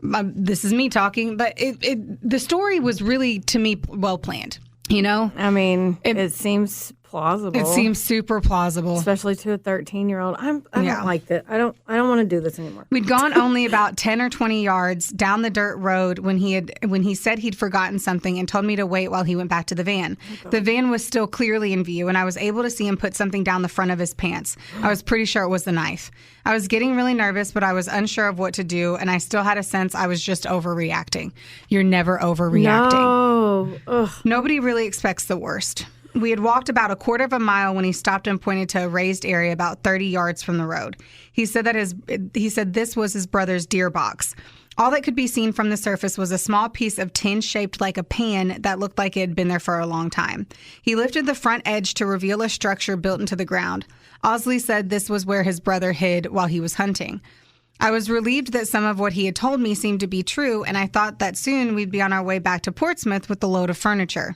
This is me talking, but the story was really, to me, well planned. You know? I mean, it seems plausible. It seems super plausible. Especially to a 13-year-old. I don't like that. I don't want to do this anymore. We'd gone only about 10 or 20 yards down the dirt road when he said he'd forgotten something and told me to wait while he went back to the van. The van was still clearly in view, and I was able to see him put something down the front of his pants. I was pretty sure it was the knife. I was getting really nervous, but I was unsure of what to do, and I still had a sense I was just overreacting. You're never overreacting. No. Ugh. Nobody really expects the worst. We had walked about a quarter of a mile when he stopped and pointed to a raised area about 30 yards from the road. He said this was his brother's deer box. All that could be seen from the surface was a small piece of tin shaped like a pan that looked like it had been there for a long time. He lifted the front edge to reveal a structure built into the ground. Ausley said this was where his brother hid while he was hunting. I was relieved that some of what he had told me seemed to be true, and I thought that soon we'd be on our way back to Portsmouth with the load of furniture.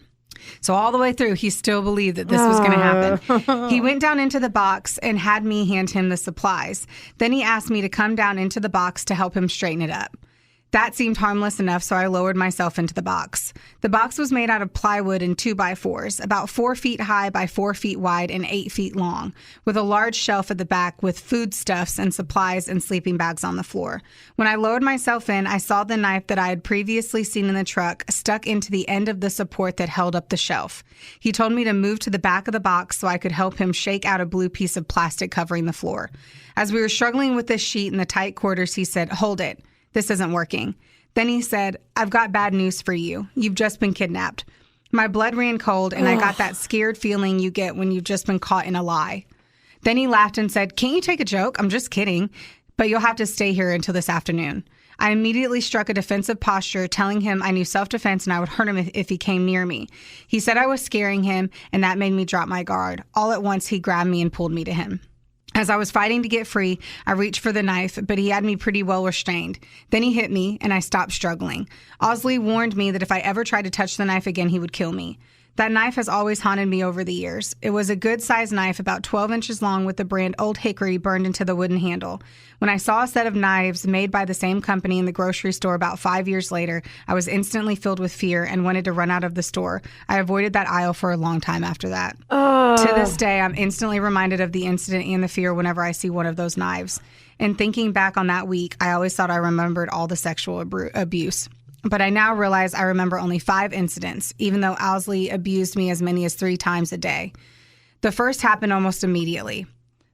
So all the way through, he still believed that this was going to happen. He went down into the box and had me hand him the supplies. Then he asked me to come down into the box to help him straighten it up. That seemed harmless enough, so I lowered myself into the box. The box was made out of plywood and 2x4s, about 4 feet high by 4 feet wide and 8 feet long, with a large shelf at the back with foodstuffs and supplies and sleeping bags on the floor. When I lowered myself in, I saw the knife that I had previously seen in the truck stuck into the end of the support that held up the shelf. He told me to move to the back of the box so I could help him shake out a blue piece of plastic covering the floor. As we were struggling with this sheet in the tight quarters, he said, "Hold it. This isn't working." Then he said, "I've got bad news for you. You've just been kidnapped." My blood ran cold, and I got that scared feeling you get when you've just been caught in a lie. Then he laughed and said, "Can't you take a joke? I'm just kidding. But you'll have to stay here until this afternoon." I immediately struck a defensive posture, telling him I knew self-defense and I would hurt him if he came near me. He said I was scaring him, and that made me drop my guard. All at once, he grabbed me and pulled me to him. As I was fighting to get free, I reached for the knife, but he had me pretty well restrained. Then he hit me, and I stopped struggling. Ausley warned me that if I ever tried to touch the knife again, he would kill me. That knife has always haunted me over the years. It was a good-sized knife, about 12 inches long, with the brand Old Hickory burned into the wooden handle. When I saw a set of knives made by the same company in the grocery store about 5 years later, I was instantly filled with fear and wanted to run out of the store. I avoided that aisle for a long time after that. To this day, I'm instantly reminded of the incident and the fear whenever I see one of those knives. And thinking back on that week, I always thought I remembered all the sexual abuse. But I now realize I remember only 5 incidents, even though Ausley abused me as many as 3 times a day. The first happened almost immediately.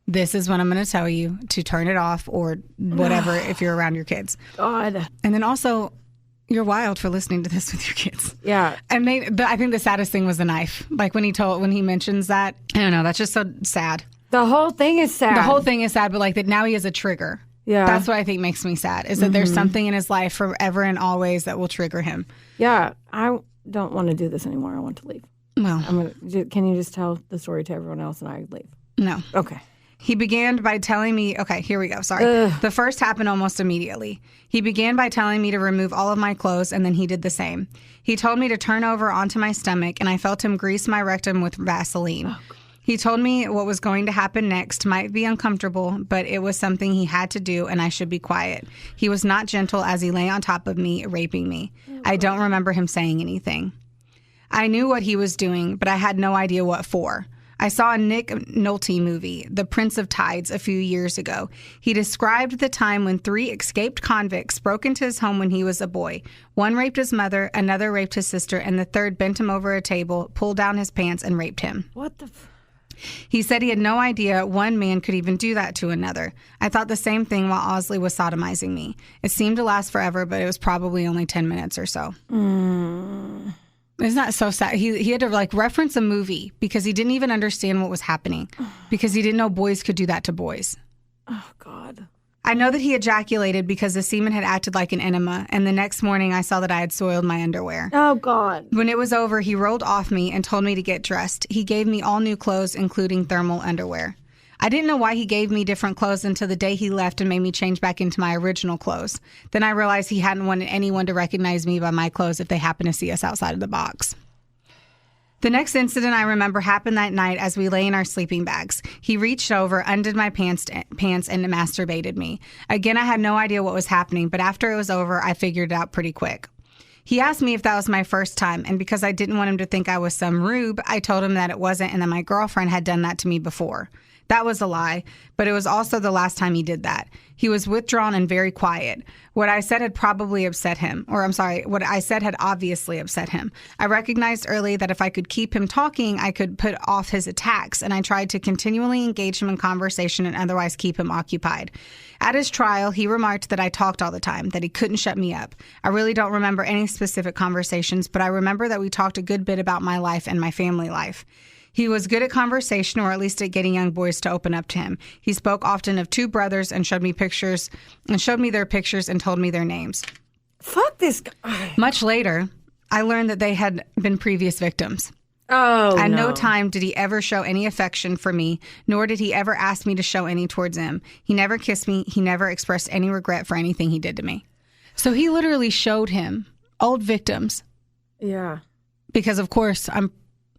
This is when I'm going to tell you to turn it off or whatever if you're around your kids. God. And then also, you're wild for listening to this with your kids. Yeah. And I think the saddest thing was the knife. Like when he mentions that, I don't know, that's just so sad. The whole thing is sad. The whole thing is sad, but like that now he has a trigger. Yeah. That's what I think makes me sad, is that there's something in his life forever and always that will trigger him. Yeah. I don't want to do this anymore. I want to leave. Well, can you just tell the story to everyone else and I leave? No. Okay. He began by telling me, okay, here we go. Sorry. The first happened almost immediately. He began by telling me to remove all of my clothes, and then he did the same. He told me to turn over onto my stomach, and I felt him grease my rectum with Vaseline. Oh, he told me what was going to happen next might be uncomfortable, but it was something he had to do, and I should be quiet. He was not gentle as he lay on top of me, raping me. I don't remember him saying anything. I knew what he was doing, but I had no idea what for. I saw a Nick Nolte movie, The Prince of Tides, a few years ago. He described the time when 3 escaped convicts broke into his home when he was a boy. One raped his mother, another raped his sister, and the third bent him over a table, pulled down his pants, and raped him. What the He said he had no idea one man could even do that to another. I thought the same thing while Ausley was sodomizing me. It seemed to last forever, but it was probably only 10 minutes or so. Isn't that so sad? He had to reference a movie because he didn't even understand what was happening, because he didn't know boys could do that to boys. Oh, God. I know that he ejaculated because the semen had acted like an enema, and the next morning I saw that I had soiled my underwear. Oh, God. When it was over, he rolled off me and told me to get dressed. He gave me all new clothes, including thermal underwear. I didn't know why he gave me different clothes until the day he left and made me change back into my original clothes. Then I realized he hadn't wanted anyone to recognize me by my clothes if they happened to see us outside of the box. The next incident I remember happened that night as we lay in our sleeping bags. He reached over, undid my pants and masturbated me. Again, I had no idea what was happening, but after it was over, I figured it out pretty quick. He asked me if that was my first time, and because I didn't want him to think I was some rube, I told him that it wasn't and that my girlfriend had done that to me before. That was a lie, but it was also the last time he did that. He was withdrawn and very quiet. What I said had probably upset him, what I said had obviously upset him. I recognized early that if I could keep him talking, I could put off his attacks, and I tried to continually engage him in conversation and otherwise keep him occupied. At his trial, he remarked that I talked all the time, that he couldn't shut me up. I really don't remember any specific conversations, but I remember that we talked a good bit about my life and my family life. He was good at conversation, or at least at getting young boys to open up to him. He spoke often of 2 brothers and showed me their pictures and told me their names. Fuck this guy. Much later, I learned that they had been previous victims. Oh, At no time did he ever show any affection for me, nor did he ever ask me to show any towards him. He never kissed me. He never expressed any regret for anything he did to me. So he literally showed him old victims. Yeah. Because, of course,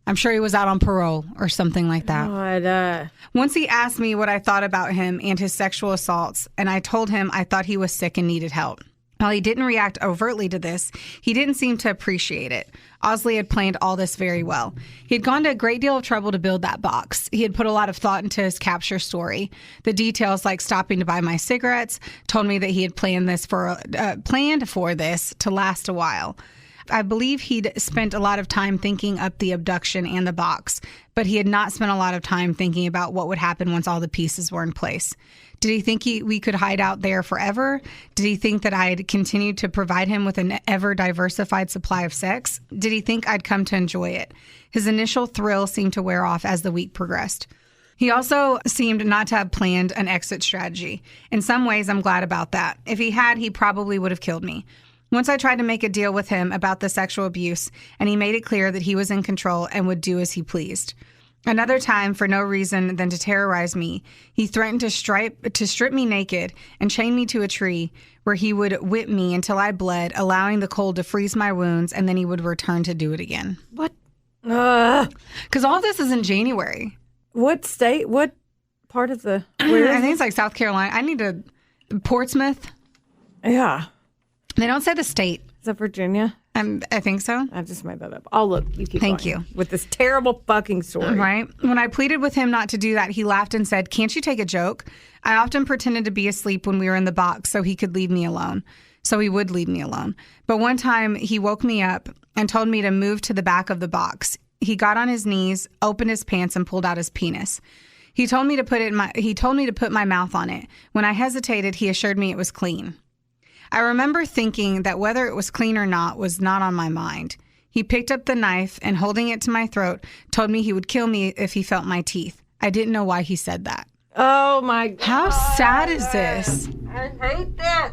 I'm sure he was out on parole or something like that. God. Once he asked me what I thought about him and his sexual assaults, and I told him I thought he was sick and needed help. While he didn't react overtly to this, he didn't seem to appreciate it. Ausley had planned all this very well. He had gone to a great deal of trouble to build that box. He had put a lot of thought into his capture story. The details, like stopping to buy my cigarettes, told me that he had planned for this to last a while. I believe he'd spent a lot of time thinking up the abduction and the box, but he had not spent a lot of time thinking about what would happen once all the pieces were in place. Did he think we could hide out there forever? Did he think that I'd continue to provide him with an ever-diversified supply of sex? Did he think I'd come to enjoy it? His initial thrill seemed to wear off as the week progressed. He also seemed not to have planned an exit strategy. In some ways, I'm glad about that. If he had, he probably would have killed me. Once I tried to make a deal with him about the sexual abuse, and he made it clear that he was in control and would do as he pleased. Another time, for no reason than to terrorize me, he threatened to strip me naked and chain me to a tree where he would whip me until I bled, allowing the cold to freeze my wounds, and then he would return to do it again. What? Because all of this is in January. What state? What part of the... Where I think it's like South Carolina. I need to... Portsmouth. Yeah. They don't say the state. Is that Virginia? I think so. I just made that up. I'll look. You keep Thank going you. with this terrible fucking story. Right. When I pleaded with him not to do that, he laughed and said, "Can't you take a joke?" I often pretended to be asleep when we were in the box so he could leave me alone. So he would leave me alone. But one time he woke me up and told me to move to the back of the box. He got on his knees, opened his pants, and pulled out his penis. He told me to put my mouth on it. When I hesitated, he assured me it was clean. I remember thinking that whether it was clean or not was not on my mind. He picked up the knife and, holding it to my throat, told me he would kill me if he felt my teeth. I didn't know why he said that. Oh, my God. How sad is this? I hate this.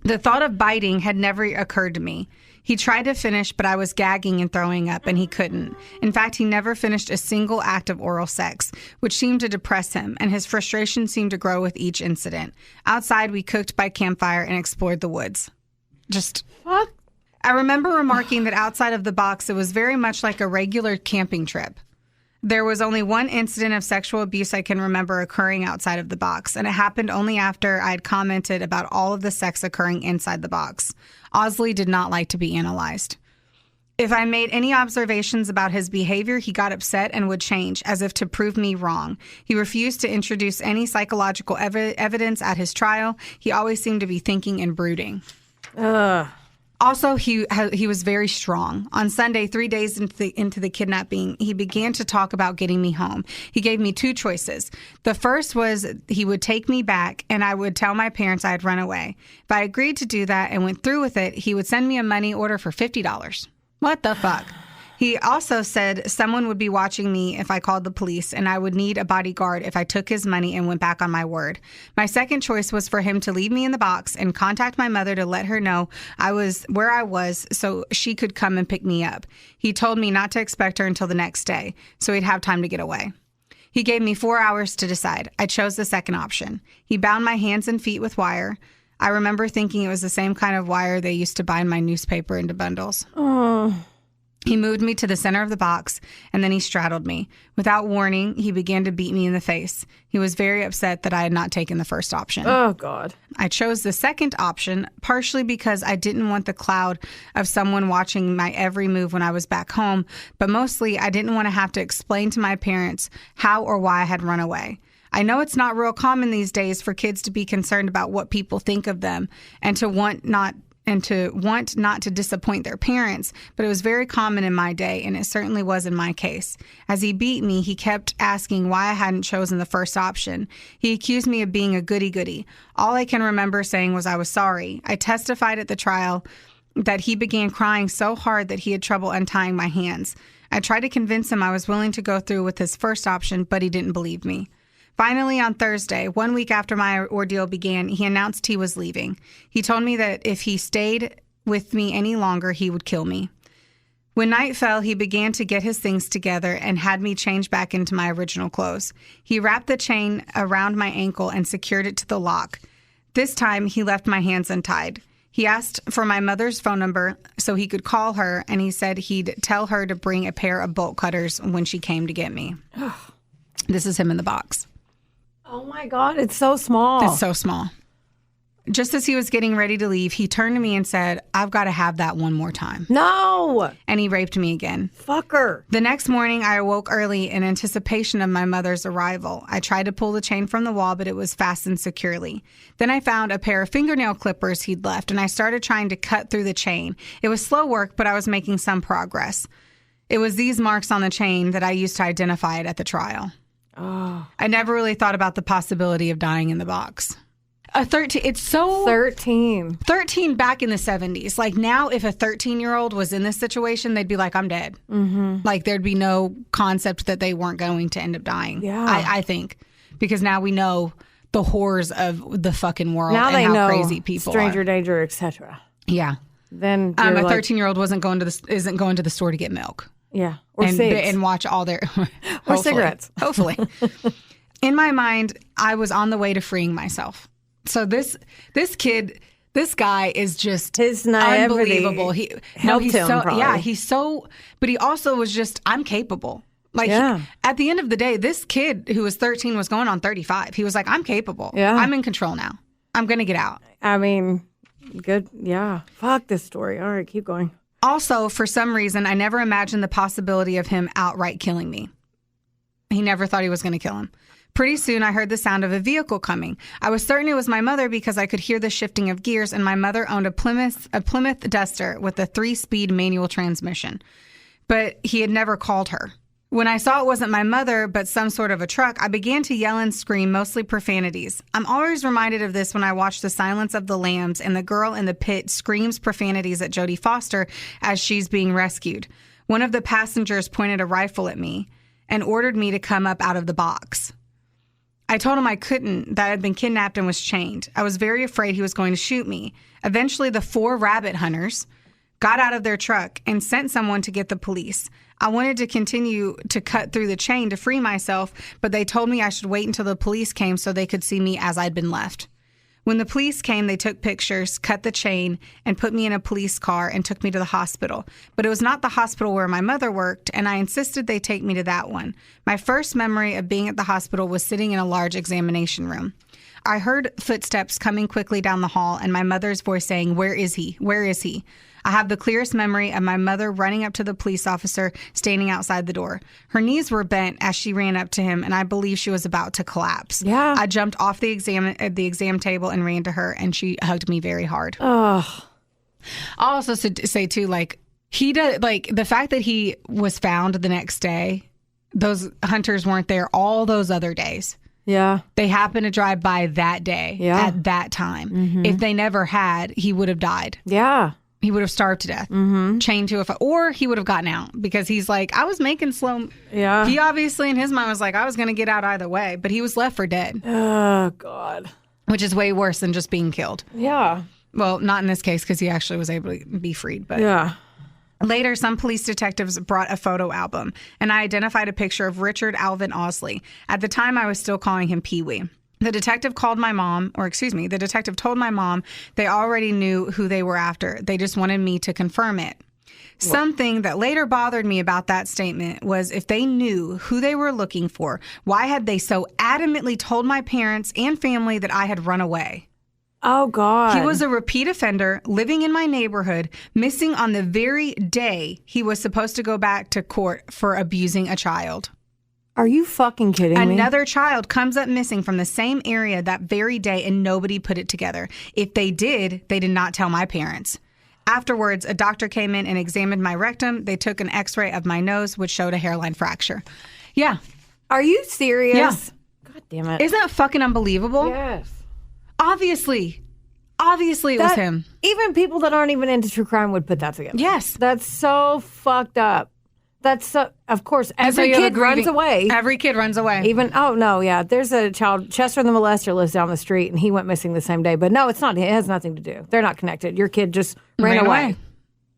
The thought of biting had never occurred to me. He tried to finish, but I was gagging and throwing up, and he couldn't. In fact, he never finished a single act of oral sex, which seemed to depress him, and his frustration seemed to grow with each incident. Outside, we cooked by campfire and explored the woods. What? I remember remarking that outside of the box, it was very much like a regular camping trip. There was only one incident of sexual abuse I can remember occurring outside of the box, and it happened only after I had commented about all of the sex occurring inside the box. Ausley did not like to be analyzed. If I made any observations about his behavior, he got upset and would change, as if to prove me wrong. He refused to introduce any psychological evidence at his trial. He always seemed to be thinking and brooding. Also, he was very strong. On Sunday, 3 days into the kidnapping, he began to talk about getting me home. He gave me two choices. The first was he would take me back, and I would tell my parents I had run away. If I agreed to do that and went through with it, he would send me a money order for $50. What the fuck? He also said someone would be watching me if I called the police, and I would need a bodyguard if I took his money and went back on my word. My second choice was for him to leave me in the box and contact my mother to let her know I was where I was so she could come and pick me up. He told me not to expect her until the next day, so he'd have time to get away. He gave me 4 hours to decide. I chose the second option. He bound my hands and feet with wire. I remember thinking it was the same kind of wire they used to bind my newspaper into bundles. Oh. He moved me to the center of the box, and then he straddled me. Without warning, he began to beat me in the face. He was very upset that I had not taken the first option. Oh, God. I chose the second option, partially because I didn't want the cloud of someone watching my every move when I was back home, but mostly I didn't want to have to explain to my parents how or why I had run away. I know it's not real common these days for kids to be concerned about what people think of them and to want not to disappoint their parents, but it was very common in my day, and it certainly was in my case. As he beat me, he kept asking why I hadn't chosen the first option. He accused me of being a goody-goody. All I can remember saying was I was sorry. I testified at the trial that he began crying so hard that he had trouble untying my hands. I tried to convince him I was willing to go through with his first option, but he didn't believe me. Finally, on Thursday, 1 week after my ordeal began, he announced he was leaving. He told me that if he stayed with me any longer, he would kill me. When night fell, he began to get his things together and had me change back into my original clothes. He wrapped the chain around my ankle and secured it to the lock. This time, he left my hands untied. He asked for my mother's phone number so he could call her, and he said he'd tell her to bring a pair of bolt cutters when she came to get me. This is him in the box. Oh, my God. It's so small. It's so small. Just as he was getting ready to leave, he turned to me and said, "I've got to have that one more time." No. And he raped me again. Fucker. The next morning, I awoke early in anticipation of my mother's arrival. I tried to pull the chain from the wall, but it was fastened securely. Then I found a pair of fingernail clippers he'd left, and I started trying to cut through the chain. It was slow work, but I was making some progress. It was these marks on the chain that I used to identify it at the trial. Oh. I never really thought about the possibility of dying in the box. A 13, it's so... 13 back in the 70s. Like now, if a 13-year-old was in this situation, they'd be like, I'm dead. Mm-hmm. Like there'd be no concept that they weren't going to end up dying. Yeah. I think. Because now we know the horrors of the fucking world now and they how know crazy people stranger are. danger, etc. Yeah. Then A you're 13-year-old isn't going to the store to get milk. Yeah. Or And watch all their... Or cigarettes. Hopefully. In my mind, I was on the way to freeing myself. So this kid, this guy is just his naivety unbelievable. Helped him, probably. He's so, but he also was just, I'm capable. Like at the end of the day, this kid who was 13 was going on 35. He was like, I'm capable. Yeah. I'm in control now. I'm going to get out. I mean, good. Yeah. Fuck this story. All right, keep going. Also, for some reason, I never imagined the possibility of him outright killing me. He never thought he was going to kill him. Pretty soon, I heard the sound of a vehicle coming. I was certain it was my mother because I could hear the shifting of gears, and my mother owned a Plymouth Duster with a 3-speed manual transmission. But he had never called her. When I saw it wasn't my mother, but some sort of a truck, I began to yell and scream, mostly profanities. I'm always reminded of this when I watch The Silence of the Lambs, and the girl in the pit screams profanities at Jodie Foster as she's being rescued. One of the passengers pointed a rifle at me and ordered me to come up out of the box. I told him I couldn't, that I had been kidnapped and was chained. I was very afraid he was going to shoot me. Eventually, the 4 rabbit hunters got out of their truck and sent someone to get the police. I wanted to continue to cut through the chain to free myself, but they told me I should wait until the police came so they could see me as I'd been left. When the police came, they took pictures, cut the chain, and put me in a police car and took me to the hospital. But it was not the hospital where my mother worked, and I insisted they take me to that one. My first memory of being at the hospital was sitting in a large examination room. I heard footsteps coming quickly down the hall and my mother's voice saying, "Where is he? Where is he?" I have the clearest memory of my mother running up to the police officer standing outside the door. Her knees were bent as she ran up to him, and I believe she was about to collapse. Yeah. I jumped off the exam table and ran to her, and she hugged me very hard. Oh. I'll also say, too, like, he does, like, the fact that he was found the next day, those hunters weren't there all those other days. Yeah. They happened to drive by that day at that time. Mm-hmm. If they never had, he would have died. Yeah. He would have starved to death, chained to or he would have gotten out because he's like, I was making slow. Yeah. He obviously in his mind was like, I was going to get out either way, but he was left for dead. Oh, God. Which is way worse than just being killed. Yeah. Well, not in this case because he actually was able to be freed. But yeah. Later, some police detectives brought a photo album, and I identified a picture of Richard Ausley. At the time, I was still calling him Pee-wee. The detective told my mom they already knew who they were after. They just wanted me to confirm it. Something that later bothered me about that statement was if they knew who they were looking for, why had they so adamantly told my parents and family that I had run away? Oh, God. He was a repeat offender living in my neighborhood, missing on the very day he was supposed to go back to court for abusing a child. Are you fucking kidding me? Another child comes up missing from the same area that very day, and nobody put it together. If they did not tell my parents. Afterwards, a doctor came in and examined my rectum. They took an x-ray of my nose, which showed a hairline fracture. Yeah. Are you serious? Yeah. God damn it. Isn't that fucking unbelievable? Yes. Obviously it was him. Even people that aren't even into true crime would put that together. Yes. That's so fucked up. That's so, of course, every kid runs away. Every kid runs away. There's a child, Chester the molester lives down the street, and he went missing the same day. But no, it's not. It has nothing to do. They're not connected. Your kid just ran away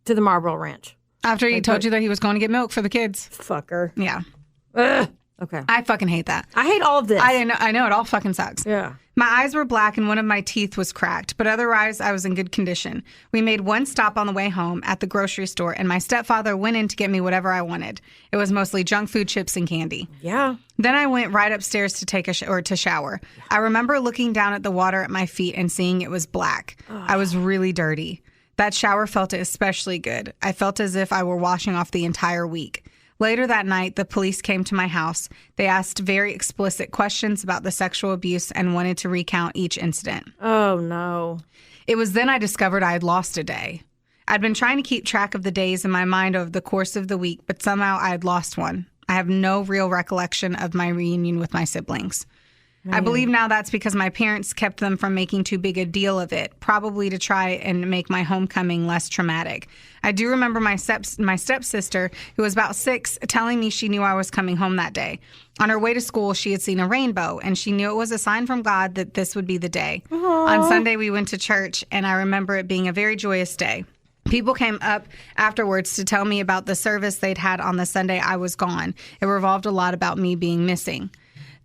to the Marlboro Ranch. After he told you that he was going to get milk for the kids. Fucker. Yeah. Ugh. Okay. I fucking hate that. I hate all of this. I know. It all fucking sucks. Yeah. My eyes were black and one of my teeth was cracked, but otherwise I was in good condition. We made one stop on the way home at the grocery store, and my stepfather went in to get me whatever I wanted. It was mostly junk food, chips, and candy. Yeah. Then I went right upstairs to take to shower. I remember looking down at the water at my feet and seeing it was black. I was really dirty. That shower felt especially good. I felt as if I were washing off the entire week. Later that night, the police came to my house. They asked very explicit questions about the sexual abuse and wanted to recount each incident. Oh, no. It was then I discovered I had lost a day. I'd been trying to keep track of the days in my mind over the course of the week, but somehow I had lost one. I have no real recollection of my reunion with my siblings. I believe now that's because my parents kept them from making too big a deal of it, probably to try and make my homecoming less traumatic. I do remember my stepsister, who was about 6, telling me she knew I was coming home that day. On her way to school, she had seen a rainbow, and she knew it was a sign from God that this would be the day. Aww. On Sunday, we went to church, and I remember it being a very joyous day. People came up afterwards to tell me about the service they'd had on the Sunday I was gone. It revolved a lot about me being missing.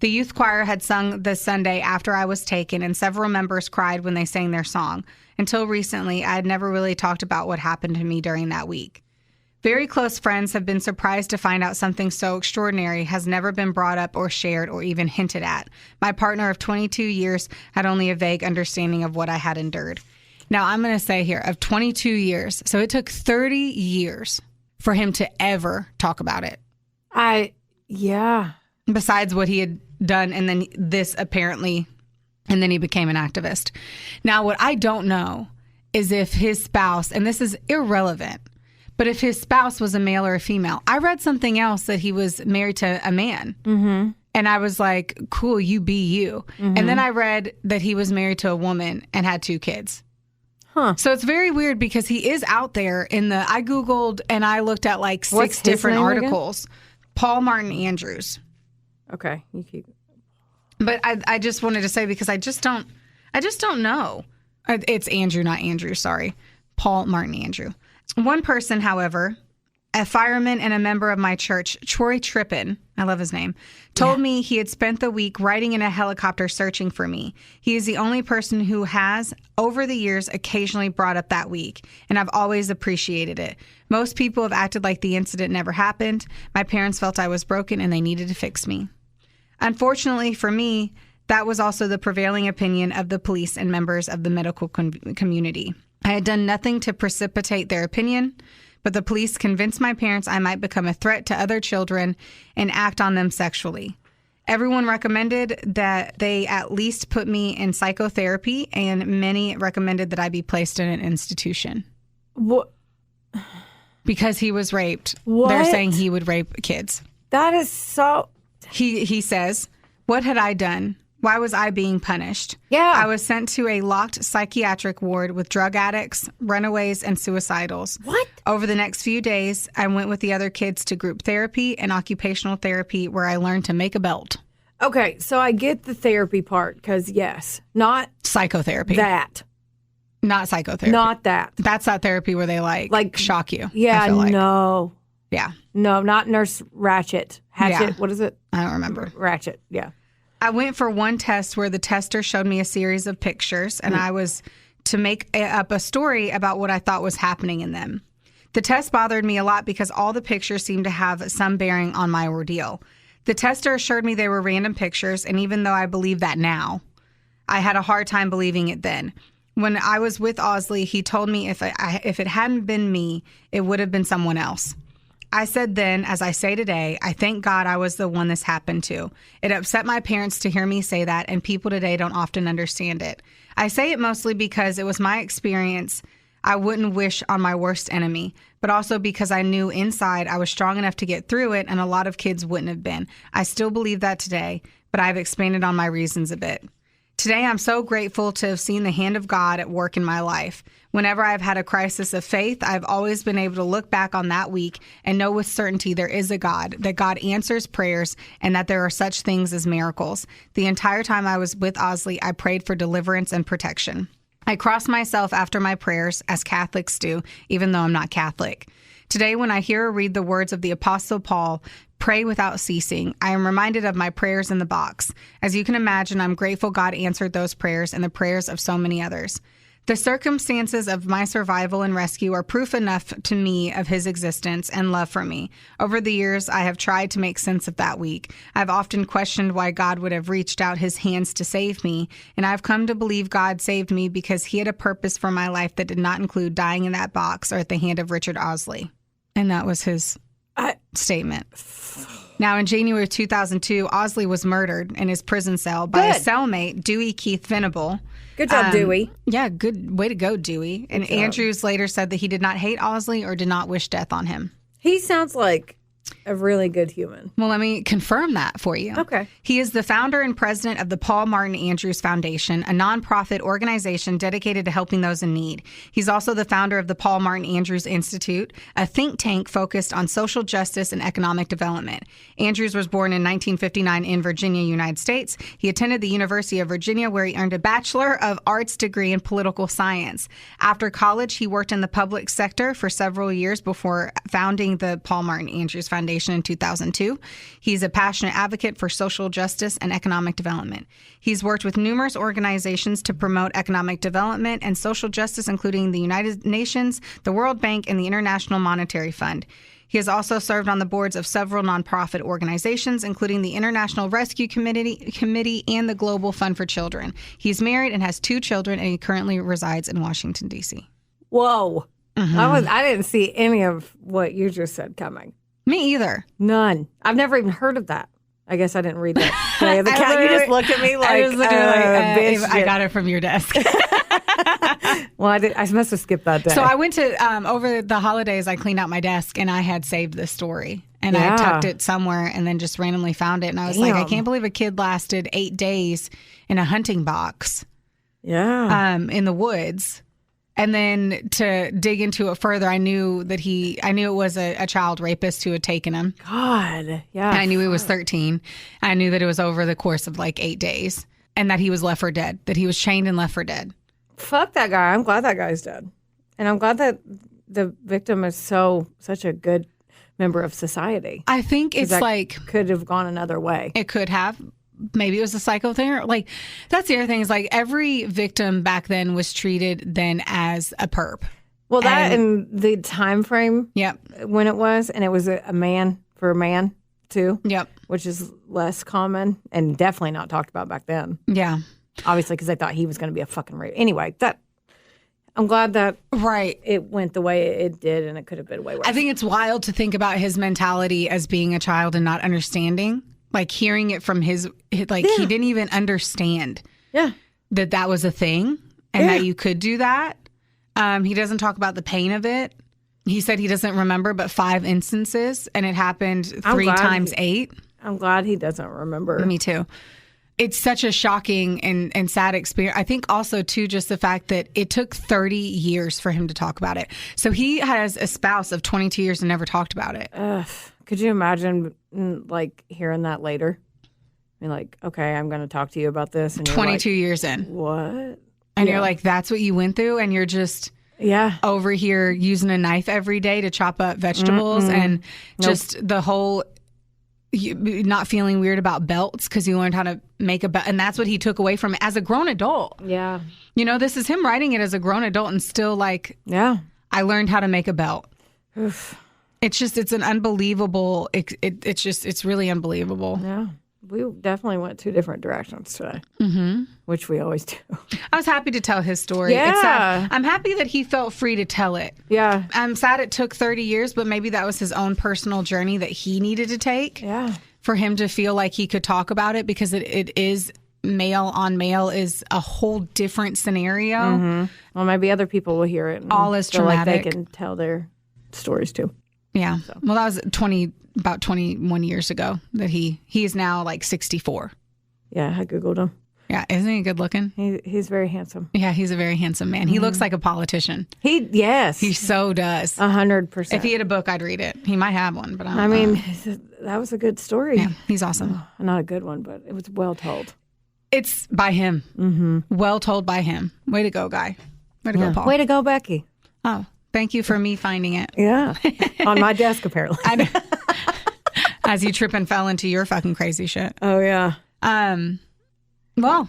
The youth choir had sung the Sunday after I was taken, and several members cried when they sang their song. Until recently, I had never really talked about what happened to me during that week. Very close friends have been surprised to find out something so extraordinary has never been brought up or shared or even hinted at. My partner of 22 years had only a vague understanding of what I had endured. Now, I'm going to say here, of 22 years, so it took 30 years for him to ever talk about it. Yeah. Besides what he had done, and then this apparently, and then he became an activist. Now, what I don't know is if his spouse, and this is irrelevant, but if his spouse was a male or a female. I read something else that he was married to a man. Mm-hmm. And I was like, cool, you be you. Mm-hmm. And then I read that he was married to a woman and had 2 kids. Huh. So it's very weird because he is out there I Googled and I looked at like 6 different articles. Again? Paul Martin Andrews. Okay, you keep. But I just wanted to say because I just don't know. It's Andrew, not Andrew. Sorry, Paul Martin Andrew. One person, however, a fireman and a member of my church, Troy Trippin, I love his name, told me he had spent the week riding in a helicopter searching for me. He is the only person who has, over the years, occasionally brought up that week, and I've always appreciated it. Most people have acted like the incident never happened. My parents felt I was broken and they needed to fix me. Unfortunately for me, that was also the prevailing opinion of the police and members of the medical community. I had done nothing to precipitate their opinion, but the police convinced my parents I might become a threat to other children and act on them sexually. Everyone recommended that they at least put me in psychotherapy, and many recommended that I be placed in an institution. What? Because he was raped. What? They're saying he would rape kids. That is so... He says, what had I done? Why was I being punished? Yeah. I was sent to a locked psychiatric ward with drug addicts, runaways, and suicidals. What? Over the next few days, I went with the other kids to group therapy and occupational therapy where I learned to make a belt. Okay, so I get the therapy part because, yes, not psychotherapy. That. Not psychotherapy. Not that. That's that therapy where they like shock you. Yeah, like. No. Yeah. No, not Nurse Hatchet. Yeah. What is it? I don't remember. Ratchet, yeah. I went for one test where the tester showed me a series of pictures, and I was to make up a story about what I thought was happening in them. The test bothered me a lot because all the pictures seemed to have some bearing on my ordeal. The tester assured me they were random pictures, and even though I believe that now, I had a hard time believing it then. When I was with Ausley, he told me if it hadn't been me, it would have been someone else. I said then, as I say today, I thank God I was the one this happened to. It upset my parents to hear me say that, and people today don't often understand it. I say it mostly because it was my experience I wouldn't wish on my worst enemy, but also because I knew inside I was strong enough to get through it, and a lot of kids wouldn't have been. I still believe that today, but I've expanded on my reasons a bit. Today, I'm so grateful to have seen the hand of God at work in my life. Whenever I've had a crisis of faith, I've always been able to look back on that week and know with certainty there is a God, that God answers prayers, and that there are such things as miracles. The entire time I was with Ausley, I prayed for deliverance and protection. I cross myself after my prayers, as Catholics do, even though I'm not Catholic. Today, when I hear or read the words of the Apostle Paul, pray without ceasing. I am reminded of my prayers in the box. As you can imagine, I'm grateful God answered those prayers and the prayers of so many others. The circumstances of my survival and rescue are proof enough to me of his existence and love for me. Over the years, I have tried to make sense of that week. I've often questioned why God would have reached out his hands to save me, and I've come to believe God saved me because he had a purpose for my life that did not include dying in that box or at the hand of Richard Ausley. And that was his statement. Now, in January of 2002, Ausley was murdered in his prison cell by a cellmate, Dewey Keith Venable. Good job, Dewey. Yeah, good way to go, Dewey. And Andrews later said that he did not hate Ausley or did not wish death on him. He sounds like a really good human. Well, let me confirm that for you. Okay. He is the founder and president of the Paul Martin Andrews Foundation, a nonprofit organization dedicated to helping those in need. He's also the founder of the Paul Martin Andrews Institute, a think tank focused on social justice and economic development. Andrews was born in 1959 in Virginia, United States. He attended the University of Virginia, where he earned a Bachelor of Arts degree in political science. After college, he worked in the public sector for several years before founding the Paul Martin Andrews Foundation in 2002. He's a passionate advocate for social justice and economic development. He's worked with numerous organizations to promote economic development and social justice, including the United Nations, the World Bank, and the International Monetary Fund. He has also served on the boards of several nonprofit organizations, including the International Rescue Committee and the Global Fund for Children. He's married and has 2 children, and he currently resides in Washington, D.C. Whoa. I didn't see any of what you just said coming. Me either. None. I've never even heard of that. I guess I didn't read that. The cat, you just looked at me like, bitch. I got it from your desk. Well, I must have skipped that day. So I went to, over the holidays, I cleaned out my desk and I had saved this story. And I tucked it somewhere and then just randomly found it. And I was like, I can't believe a kid lasted 8 days in a hunting box. Yeah. In the woods. And then to dig into it further, I knew it was a child rapist who had taken him. God, yeah. And I knew he was 13. I knew that it was over the course of like 8 days and that he was left for dead, that he was chained and left for dead. Fuck that guy. I'm glad that guy's dead. And I'm glad that the victim is such a good member of society. I think it's like... could have gone another way. It could have. Maybe it was a psycho thing. Like, that's the other thing is like every victim back then was treated then as a perp. Well, that and the time frame when it was, and it was a man for a man too. Yep. Which is less common and definitely not talked about back then. Yeah. Obviously, because they thought he was going to be a fucking rape. Anyway, I'm glad that it went the way it did, and it could have been way worse. I think it's wild to think about his mentality as being a child and not understanding. Like hearing it from he didn't even understand that was a thing and that you could do that. He doesn't talk about the pain of it. He said he doesn't remember but 5 instances and it happened 3 times 8. I'm glad he doesn't remember. Me too. It's such a shocking and sad experience. I think also too just the fact that it took 30 years for him to talk about it. So he has a spouse of 22 years and never talked about it. Could you imagine like hearing that later? You're like, okay, I'm going to talk to you about this. And 22 years in. What? And you're like, that's what you went through? And you're just over here using a knife every day to chop up vegetables and just the whole not feeling weird about belts because you learned how to make a belt. And that's what he took away from it as a grown adult. Yeah. You know, this is him writing it as a grown adult and still like, I learned how to make a belt. Oof. It's an unbelievable, it's really unbelievable. Yeah. We definitely went 2 different directions today, which we always do. I was happy to tell his story. Yeah. I'm happy that he felt free to tell it. Yeah. I'm sad it took 30 years, but maybe that was his own personal journey that he needed to take. Yeah. For him to feel like he could talk about it because it is male on male is a whole different scenario. Mm-hmm. Well, maybe other people will hear it. And all as traumatic. Like they can tell their stories too. Yeah. So. Well, that was about 21 years ago that he is now like 64. Yeah, I Googled him. Yeah, isn't he good looking? He's very handsome. Yeah, he's a very handsome man. He looks like a politician. Yes. He so does. 100%. If he had a book, I'd read it. He might have one, but I mean, that was a good story. Yeah, he's awesome. Not a good one, but it was well told. It's by him. Mm-hmm. Well told by him. Way to go, guy. Way to go, Paul. Way to go, Becky. Oh, thank you for me finding it. Yeah. On my desk, apparently. as you trip and fell into your fucking crazy shit. Oh, yeah. Well,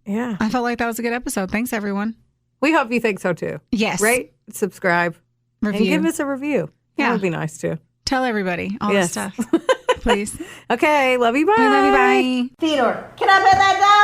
Yeah. I felt like that was a good episode. Thanks, everyone. We hope you think so, too. Yes. Rate, subscribe, Review. and give us a review. Yeah. That would be nice, too. Tell everybody all this stuff. Please. Okay. Love you. Bye. I love you. Bye. Theodore, can I pet that dog?